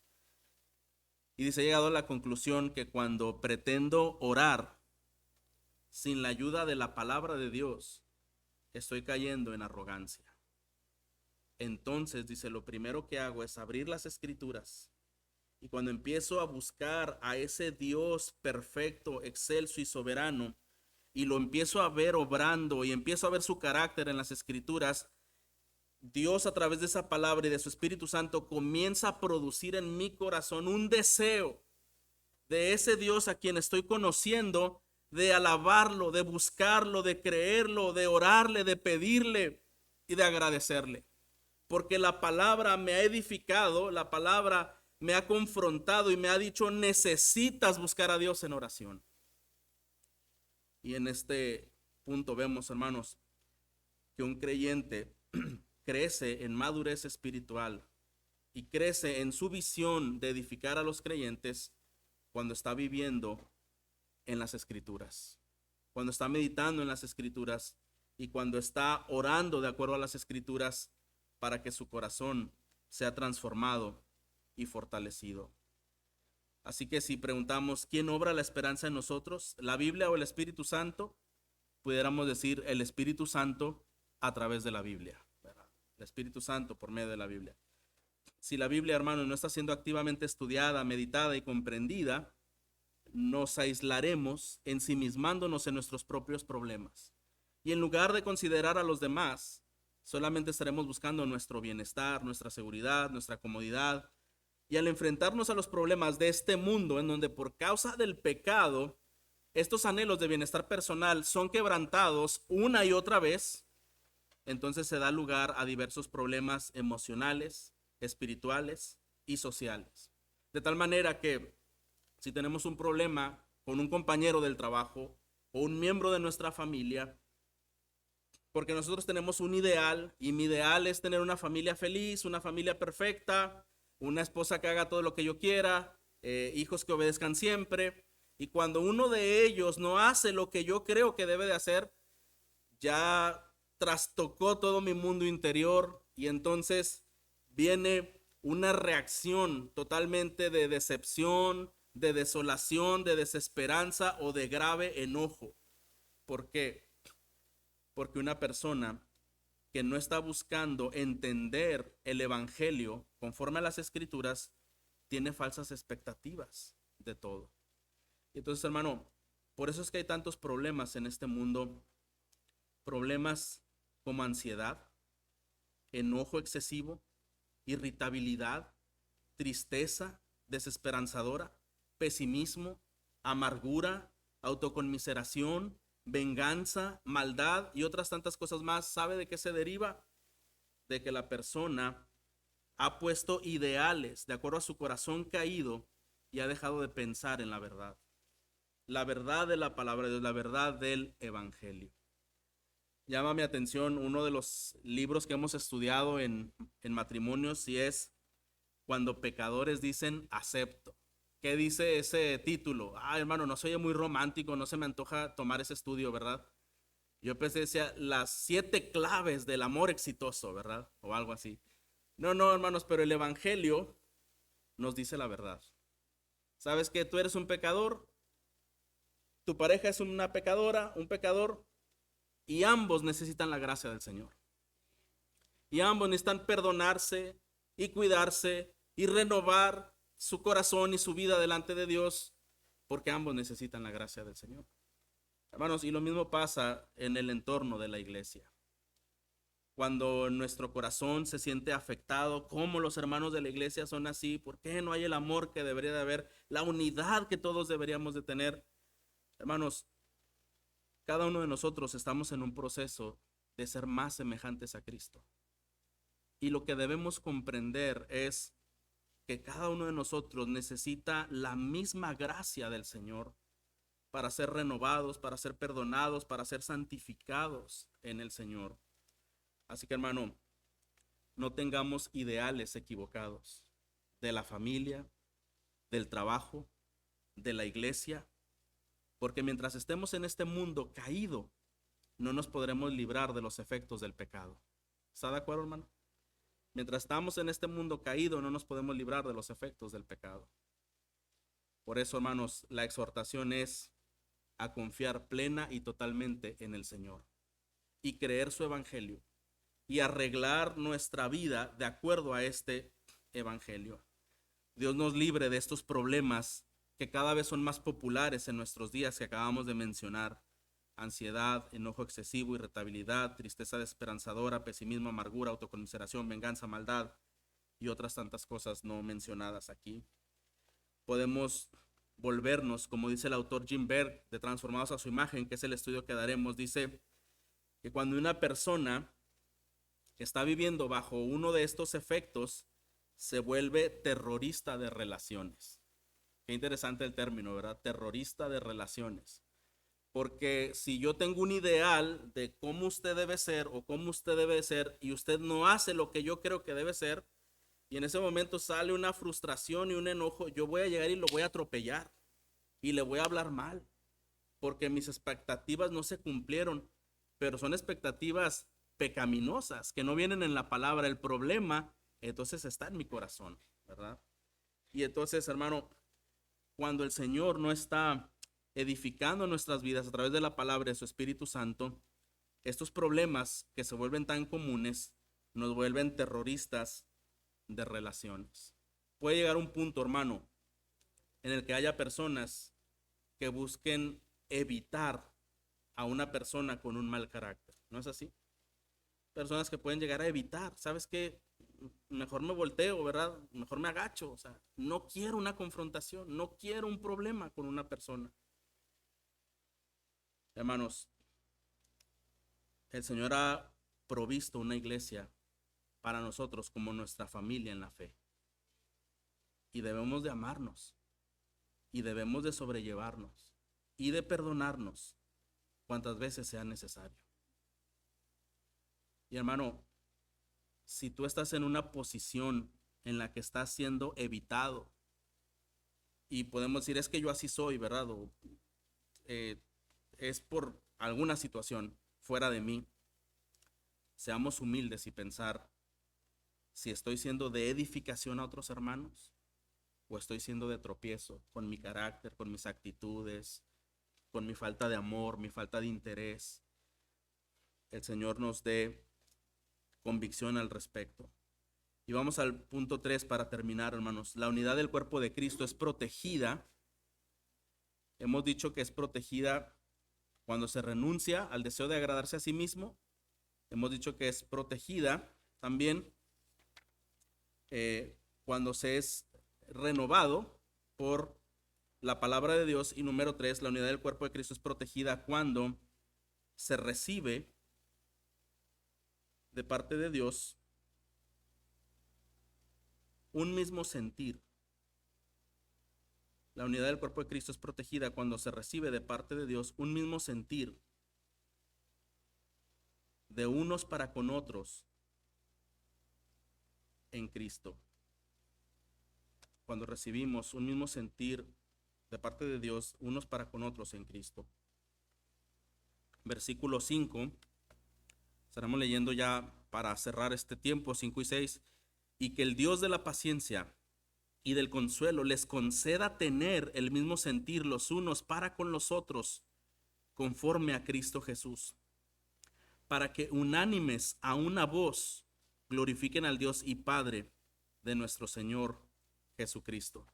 Y dice, he llegado a la conclusión que cuando pretendo orar sin la ayuda de la palabra de Dios, estoy cayendo en arrogancia. Entonces, dice, lo primero que hago es abrir las Escrituras. Y cuando empiezo a buscar a ese Dios perfecto, excelso y soberano, y lo empiezo a ver obrando y empiezo a ver su carácter en las Escrituras, Dios a través de esa palabra y de su Espíritu Santo comienza a producir en mi corazón un deseo de ese Dios a quien estoy conociendo, de alabarlo, de buscarlo, de creerlo, de orarle, de pedirle y de agradecerle. Porque la palabra me ha edificado, la palabra me ha confrontado y me ha dicho, necesitas buscar a Dios en oración. Y en este punto vemos, hermanos, que un creyente crece en madurez espiritual y crece en su visión de edificar a los creyentes cuando está viviendo en las Escrituras, cuando está meditando en las Escrituras y cuando está orando de acuerdo a las Escrituras para que su corazón sea transformado y fortalecido. Así que si preguntamos quién obra la esperanza en nosotros, la Biblia o el Espíritu Santo, pudiéramos decir el Espíritu Santo a través de la Biblia, ¿verdad? El Espíritu Santo por medio de la Biblia. Si la Biblia, hermano, no está siendo activamente estudiada, meditada y comprendida, nos aislaremos ensimismándonos en nuestros propios problemas. Y en lugar de considerar a los demás, solamente estaremos buscando nuestro bienestar, nuestra seguridad, nuestra comodidad. Y al enfrentarnos a los problemas de este mundo, en donde por causa del pecado, estos anhelos de bienestar personal son quebrantados una y otra vez, entonces se da lugar a diversos problemas emocionales, espirituales y sociales. De tal manera que si tenemos un problema con un compañero del trabajo o un miembro de nuestra familia, porque nosotros tenemos un ideal y mi ideal es tener una familia feliz, una familia perfecta, una esposa que haga todo lo que yo quiera, hijos que obedezcan siempre. Y cuando uno de ellos no hace lo que yo creo que debe de hacer, ya trastocó todo mi mundo interior y entonces viene una reacción totalmente de decepción, de desolación, de desesperanza o de grave enojo. ¿Por qué? Porque una persona que no está buscando entender el evangelio conforme a las Escrituras tiene falsas expectativas de todo. Y entonces, hermano, por eso es que hay tantos problemas en este mundo, problemas como ansiedad, enojo excesivo, irritabilidad, tristeza desesperanzadora, pesimismo, amargura, autoconmiseración, venganza, maldad y otras tantas cosas más. ¿Sabe de qué se deriva? De que la persona ha puesto ideales de acuerdo a su corazón caído y ha dejado de pensar en la verdad de la palabra de Dios, la verdad del evangelio. Llama mi atención uno de los libros que hemos estudiado en matrimonios y es Cuando pecadores dicen acepto. ¿Qué dice ese título? Hermano, no se oye muy romántico, no se me antoja tomar ese estudio, ¿verdad? Yo pensé, decía, las 7 claves del amor exitoso, ¿verdad? O algo así. No, hermanos, pero el evangelio nos dice la verdad. ¿Sabes que tú eres un pecador? Tu pareja es una pecadora, un pecador, y ambos necesitan la gracia del Señor. Y ambos necesitan perdonarse y cuidarse y renovar su corazón y su vida delante de Dios, porque ambos necesitan la gracia del Señor. Hermanos, y lo mismo pasa en el entorno de la iglesia. Cuando nuestro corazón se siente afectado, ¿cómo los hermanos de la iglesia son así? ¿Por qué no hay el amor que debería de haber? La unidad que todos deberíamos de tener. Hermanos, cada uno de nosotros estamos en un proceso de ser más semejantes a Cristo. Y lo que debemos comprender es que cada uno de nosotros necesita la misma gracia del Señor para ser renovados, para ser perdonados, para ser santificados en el Señor. Así que, hermano, no tengamos ideales equivocados de la familia, del trabajo, de la iglesia, porque mientras estemos en este mundo caído, no nos podremos librar de los efectos del pecado. ¿Está de acuerdo, hermano? Mientras estamos en este mundo caído, no nos podemos librar de los efectos del pecado. Por eso, hermanos, la exhortación es a confiar plena y totalmente en el Señor y creer su evangelio y arreglar nuestra vida de acuerdo a este evangelio. Dios nos libre de estos problemas que cada vez son más populares en nuestros días que acabamos de mencionar: ansiedad, enojo excesivo, irritabilidad, tristeza desesperanzadora, pesimismo, amargura, autoconmiseración, venganza, maldad y otras tantas cosas no mencionadas aquí. Podemos volvernos, como dice el autor Jim Berg de Transformados a su imagen, que es el estudio que daremos, dice que cuando una persona que está viviendo bajo uno de estos efectos se vuelve terrorista de relaciones. Qué interesante el término, ¿verdad? Terrorista de relaciones. Porque si yo tengo un ideal de cómo usted debe ser o cómo usted debe ser y usted no hace lo que yo creo que debe ser, y en ese momento sale una frustración y un enojo, yo voy a llegar y lo voy a atropellar y le voy a hablar mal, porque mis expectativas no se cumplieron, pero son expectativas pecaminosas que no vienen en la palabra. El problema entonces está en mi corazón, ¿verdad? Y entonces, hermano, cuando el Señor no está edificando nuestras vidas a través de la palabra de su Espíritu Santo, estos problemas que se vuelven tan comunes nos vuelven terroristas de relaciones. Puede llegar un punto, hermano, en el que haya personas que busquen evitar a una persona con un mal carácter. ¿No es así? Personas que pueden llegar a evitar, ¿sabes qué? Mejor me volteo, ¿verdad? Mejor me agacho. O sea, no quiero una confrontación, no quiero un problema con una persona. Hermanos, el Señor ha provisto una iglesia para nosotros como nuestra familia en la fe. Y debemos de amarnos, y debemos de sobrellevarnos, y de perdonarnos cuantas veces sea necesario. Y hermano, si tú estás en una posición en la que estás siendo evitado, y podemos decir, es que yo así soy, ¿verdad? O, es por alguna situación fuera de mí, seamos humildes y pensar si estoy siendo de edificación a otros hermanos o estoy siendo de tropiezo con mi carácter, con mis actitudes, con mi falta de amor, mi falta de interés. El Señor nos dé convicción al respecto. Y vamos al punto 3 para terminar, hermanos. La unidad del cuerpo de Cristo es protegida. Hemos dicho que es protegida cuando se renuncia al deseo de agradarse a sí mismo. Hemos dicho que es protegida también cuando se es renovado por la palabra de Dios. Y número 3, la unidad del cuerpo de Cristo es protegida cuando se recibe de parte de Dios un mismo sentir. La unidad del cuerpo de Cristo es protegida cuando se recibe de parte de Dios un mismo sentir de unos para con otros en Cristo. Cuando recibimos un mismo sentir de parte de Dios unos para con otros en Cristo. Versículo 5, estaremos leyendo ya para cerrar este tiempo, 5 y 6. Y que el Dios de la paciencia y del consuelo les conceda tener el mismo sentir los unos para con los otros, conforme a Cristo Jesús, para que unánimes a una voz glorifiquen al Dios y Padre de nuestro Señor Jesucristo.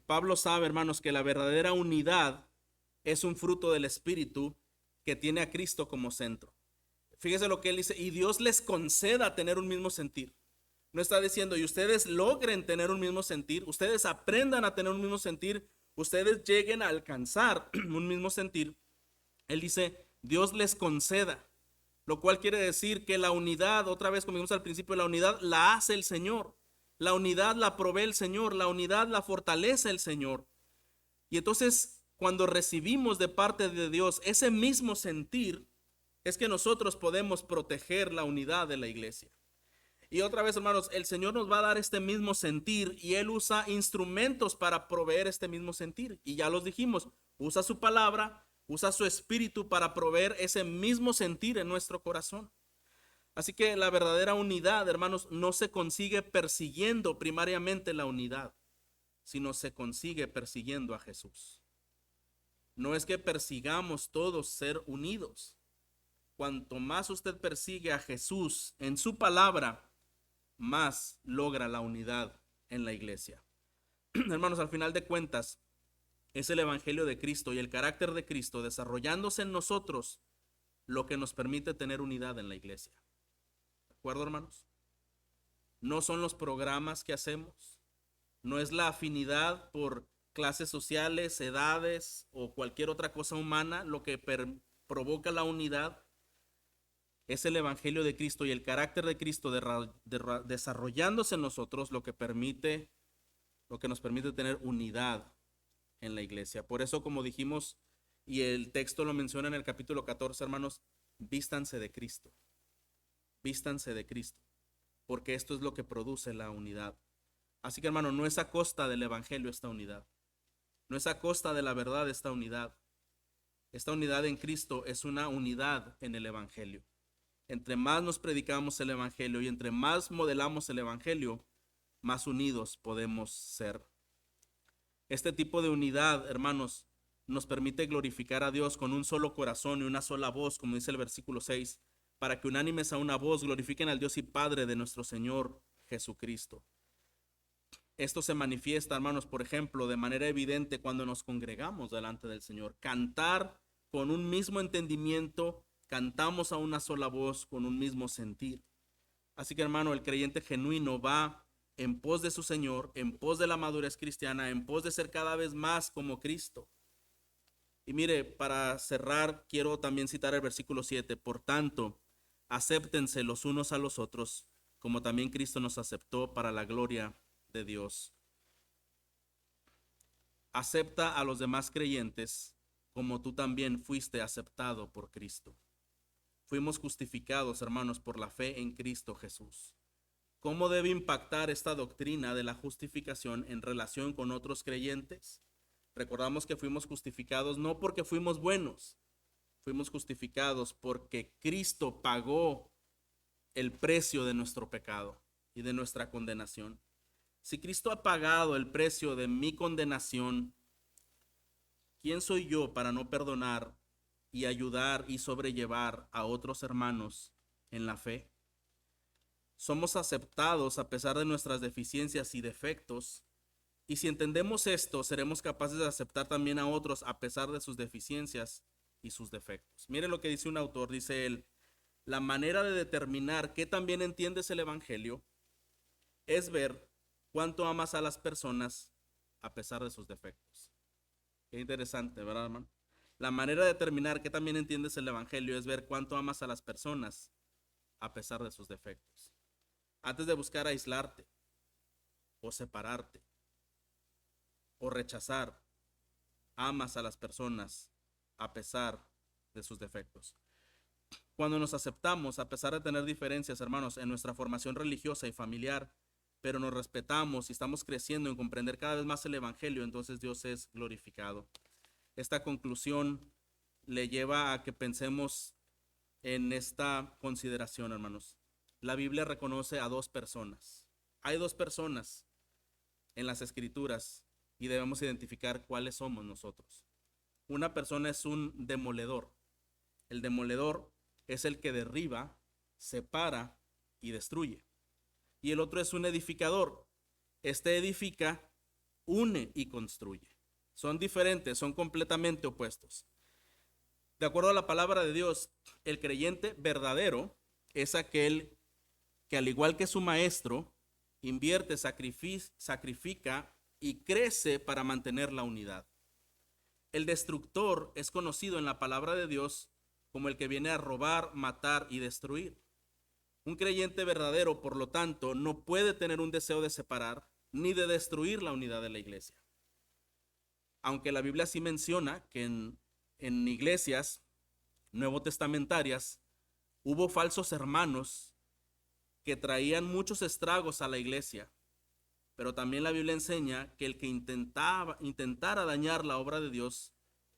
Pablo sabe, hermanos, que la verdadera unidad es un fruto del Espíritu que tiene a Cristo como centro. Fíjese lo que él dice, y Dios les conceda tener un mismo sentir. No está diciendo, y ustedes logren tener un mismo sentir, ustedes aprendan a tener un mismo sentir, ustedes lleguen a alcanzar un mismo sentir. Él dice, Dios les conceda, lo cual quiere decir que la unidad, otra vez como vimos al principio, la unidad la hace el Señor. La unidad la provee el Señor, la unidad la fortalece el Señor. Y entonces, cuando recibimos de parte de Dios ese mismo sentir, es que nosotros podemos proteger la unidad de la iglesia. Y otra vez, hermanos, el Señor nos va a dar este mismo sentir y Él usa instrumentos para proveer este mismo sentir. Y ya los dijimos, usa su palabra, usa su espíritu para proveer ese mismo sentir en nuestro corazón. Así que la verdadera unidad, hermanos, no se consigue persiguiendo primariamente la unidad, sino se consigue persiguiendo a Jesús. No es que persigamos todos ser unidos. Cuanto más usted persigue a Jesús en su palabra, más logra la unidad en la iglesia. Hermanos, al final de cuentas, es el evangelio de Cristo y el carácter de Cristo desarrollándose en nosotros lo que nos permite tener unidad en la iglesia. ¿De acuerdo, hermanos? No son los programas que hacemos, no es la afinidad por clases sociales, edades o cualquier otra cosa humana lo que provoca la unidad. Es el evangelio de Cristo y el carácter de Cristo desarrollándose en nosotros lo que nos permite tener unidad en la iglesia. Por eso, como dijimos, y el texto lo menciona en el capítulo 14, hermanos, vístanse de Cristo. Vístanse de Cristo, porque esto es lo que produce la unidad. Así que, hermano, no es a costa del evangelio esta unidad. No es a costa de la verdad esta unidad. Esta unidad en Cristo es una unidad en el evangelio. Entre más nos predicamos el evangelio y entre más modelamos el evangelio, más unidos podemos ser. Este tipo de unidad, hermanos, nos permite glorificar a Dios con un solo corazón y una sola voz, como dice el versículo 6, para que unánimes a una voz glorifiquen al Dios y Padre de nuestro Señor Jesucristo. Esto se manifiesta, hermanos, por ejemplo, de manera evidente cuando nos congregamos delante del Señor. Cantar con un mismo entendimiento, cantamos a una sola voz con un mismo sentir. Así que, hermano, el creyente genuino va en pos de su Señor, en pos de la madurez cristiana, en pos de ser cada vez más como Cristo. Y mire, para cerrar, quiero también citar el versículo 7. Por tanto, acéptense los unos a los otros, como también Cristo nos aceptó para la gloria de Dios. Acepta a los demás creyentes como tú también fuiste aceptado por Cristo. Fuimos justificados, hermanos, por la fe en Cristo Jesús. ¿Cómo debe impactar esta doctrina de la justificación en relación con otros creyentes? Recordamos que fuimos justificados no porque fuimos buenos, fuimos justificados porque Cristo pagó el precio de nuestro pecado y de nuestra condenación. Si Cristo ha pagado el precio de mi condenación, ¿quién soy yo para no perdonar y ayudar y sobrellevar a otros hermanos en la fe? Somos aceptados a pesar de nuestras deficiencias y defectos, y si entendemos esto, seremos capaces de aceptar también a otros a pesar de sus deficiencias y sus defectos. Mire lo que dice un autor, dice él, la manera de determinar qué también entiendes el evangelio es ver cuánto amas a las personas a pesar de sus defectos. Qué interesante, ¿verdad, hermano? La manera de determinar qué también entiendes el evangelio es ver cuánto amas a las personas a pesar de sus defectos. Antes de buscar aislarte o separarte o rechazar, amas a las personas a pesar de sus defectos. Cuando nos aceptamos a pesar de tener diferencias, hermanos, en nuestra formación religiosa y familiar, pero nos respetamos y estamos creciendo en comprender cada vez más el evangelio, entonces Dios es glorificado. Esta conclusión le lleva a que pensemos en esta consideración, hermanos. La Biblia reconoce a dos personas. Hay dos personas en las Escrituras y debemos identificar cuáles somos nosotros. Una persona es un demoledor. El demoledor es el que derriba, separa y destruye. Y el otro es un edificador. Este edifica, une y construye. Son diferentes, son completamente opuestos. De acuerdo a la palabra de Dios, el creyente verdadero es aquel que, al igual que su maestro, invierte, sacrifica y crece para mantener la unidad. El destructor es conocido en la palabra de Dios como el que viene a robar, matar y destruir. Un creyente verdadero, por lo tanto, no puede tener un deseo de separar ni de destruir la unidad de la iglesia. Aunque la Biblia sí menciona que en iglesias nuevo testamentarias hubo falsos hermanos que traían muchos estragos a la iglesia, pero también la Biblia enseña que el que intentara dañar la obra de Dios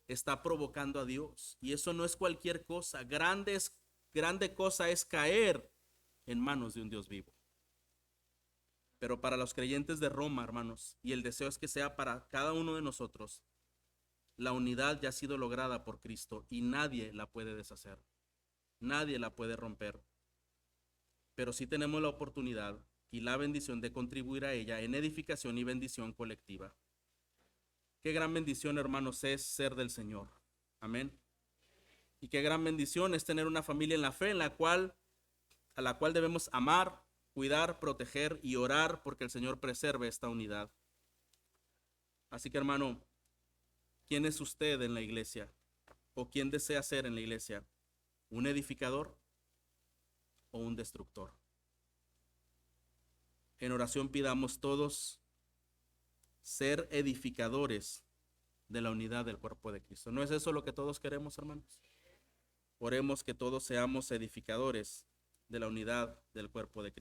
está provocando a Dios, y eso no es cualquier cosa. Grande cosa es caer en manos de un Dios vivo. Pero para los creyentes de Roma, hermanos, y el deseo es que sea para cada uno de nosotros, la unidad ya ha sido lograda por Cristo y nadie la puede deshacer, nadie la puede romper. Pero sí tenemos la oportunidad y la bendición de contribuir a ella en edificación y bendición colectiva. Qué gran bendición, hermanos, es ser del Señor. Amén. Y qué gran bendición es tener una familia en la fe, a la cual debemos amar, cuidar, proteger y orar porque el Señor preserve esta unidad. Así que, hermano, ¿quién es usted en la iglesia? ¿O quién desea ser en la iglesia? ¿Un edificador o un destructor? En oración pidamos todos ser edificadores de la unidad del cuerpo de Cristo. ¿No es eso lo que todos queremos, hermanos? Oremos que todos seamos edificadores de la unidad del cuerpo de Cristo.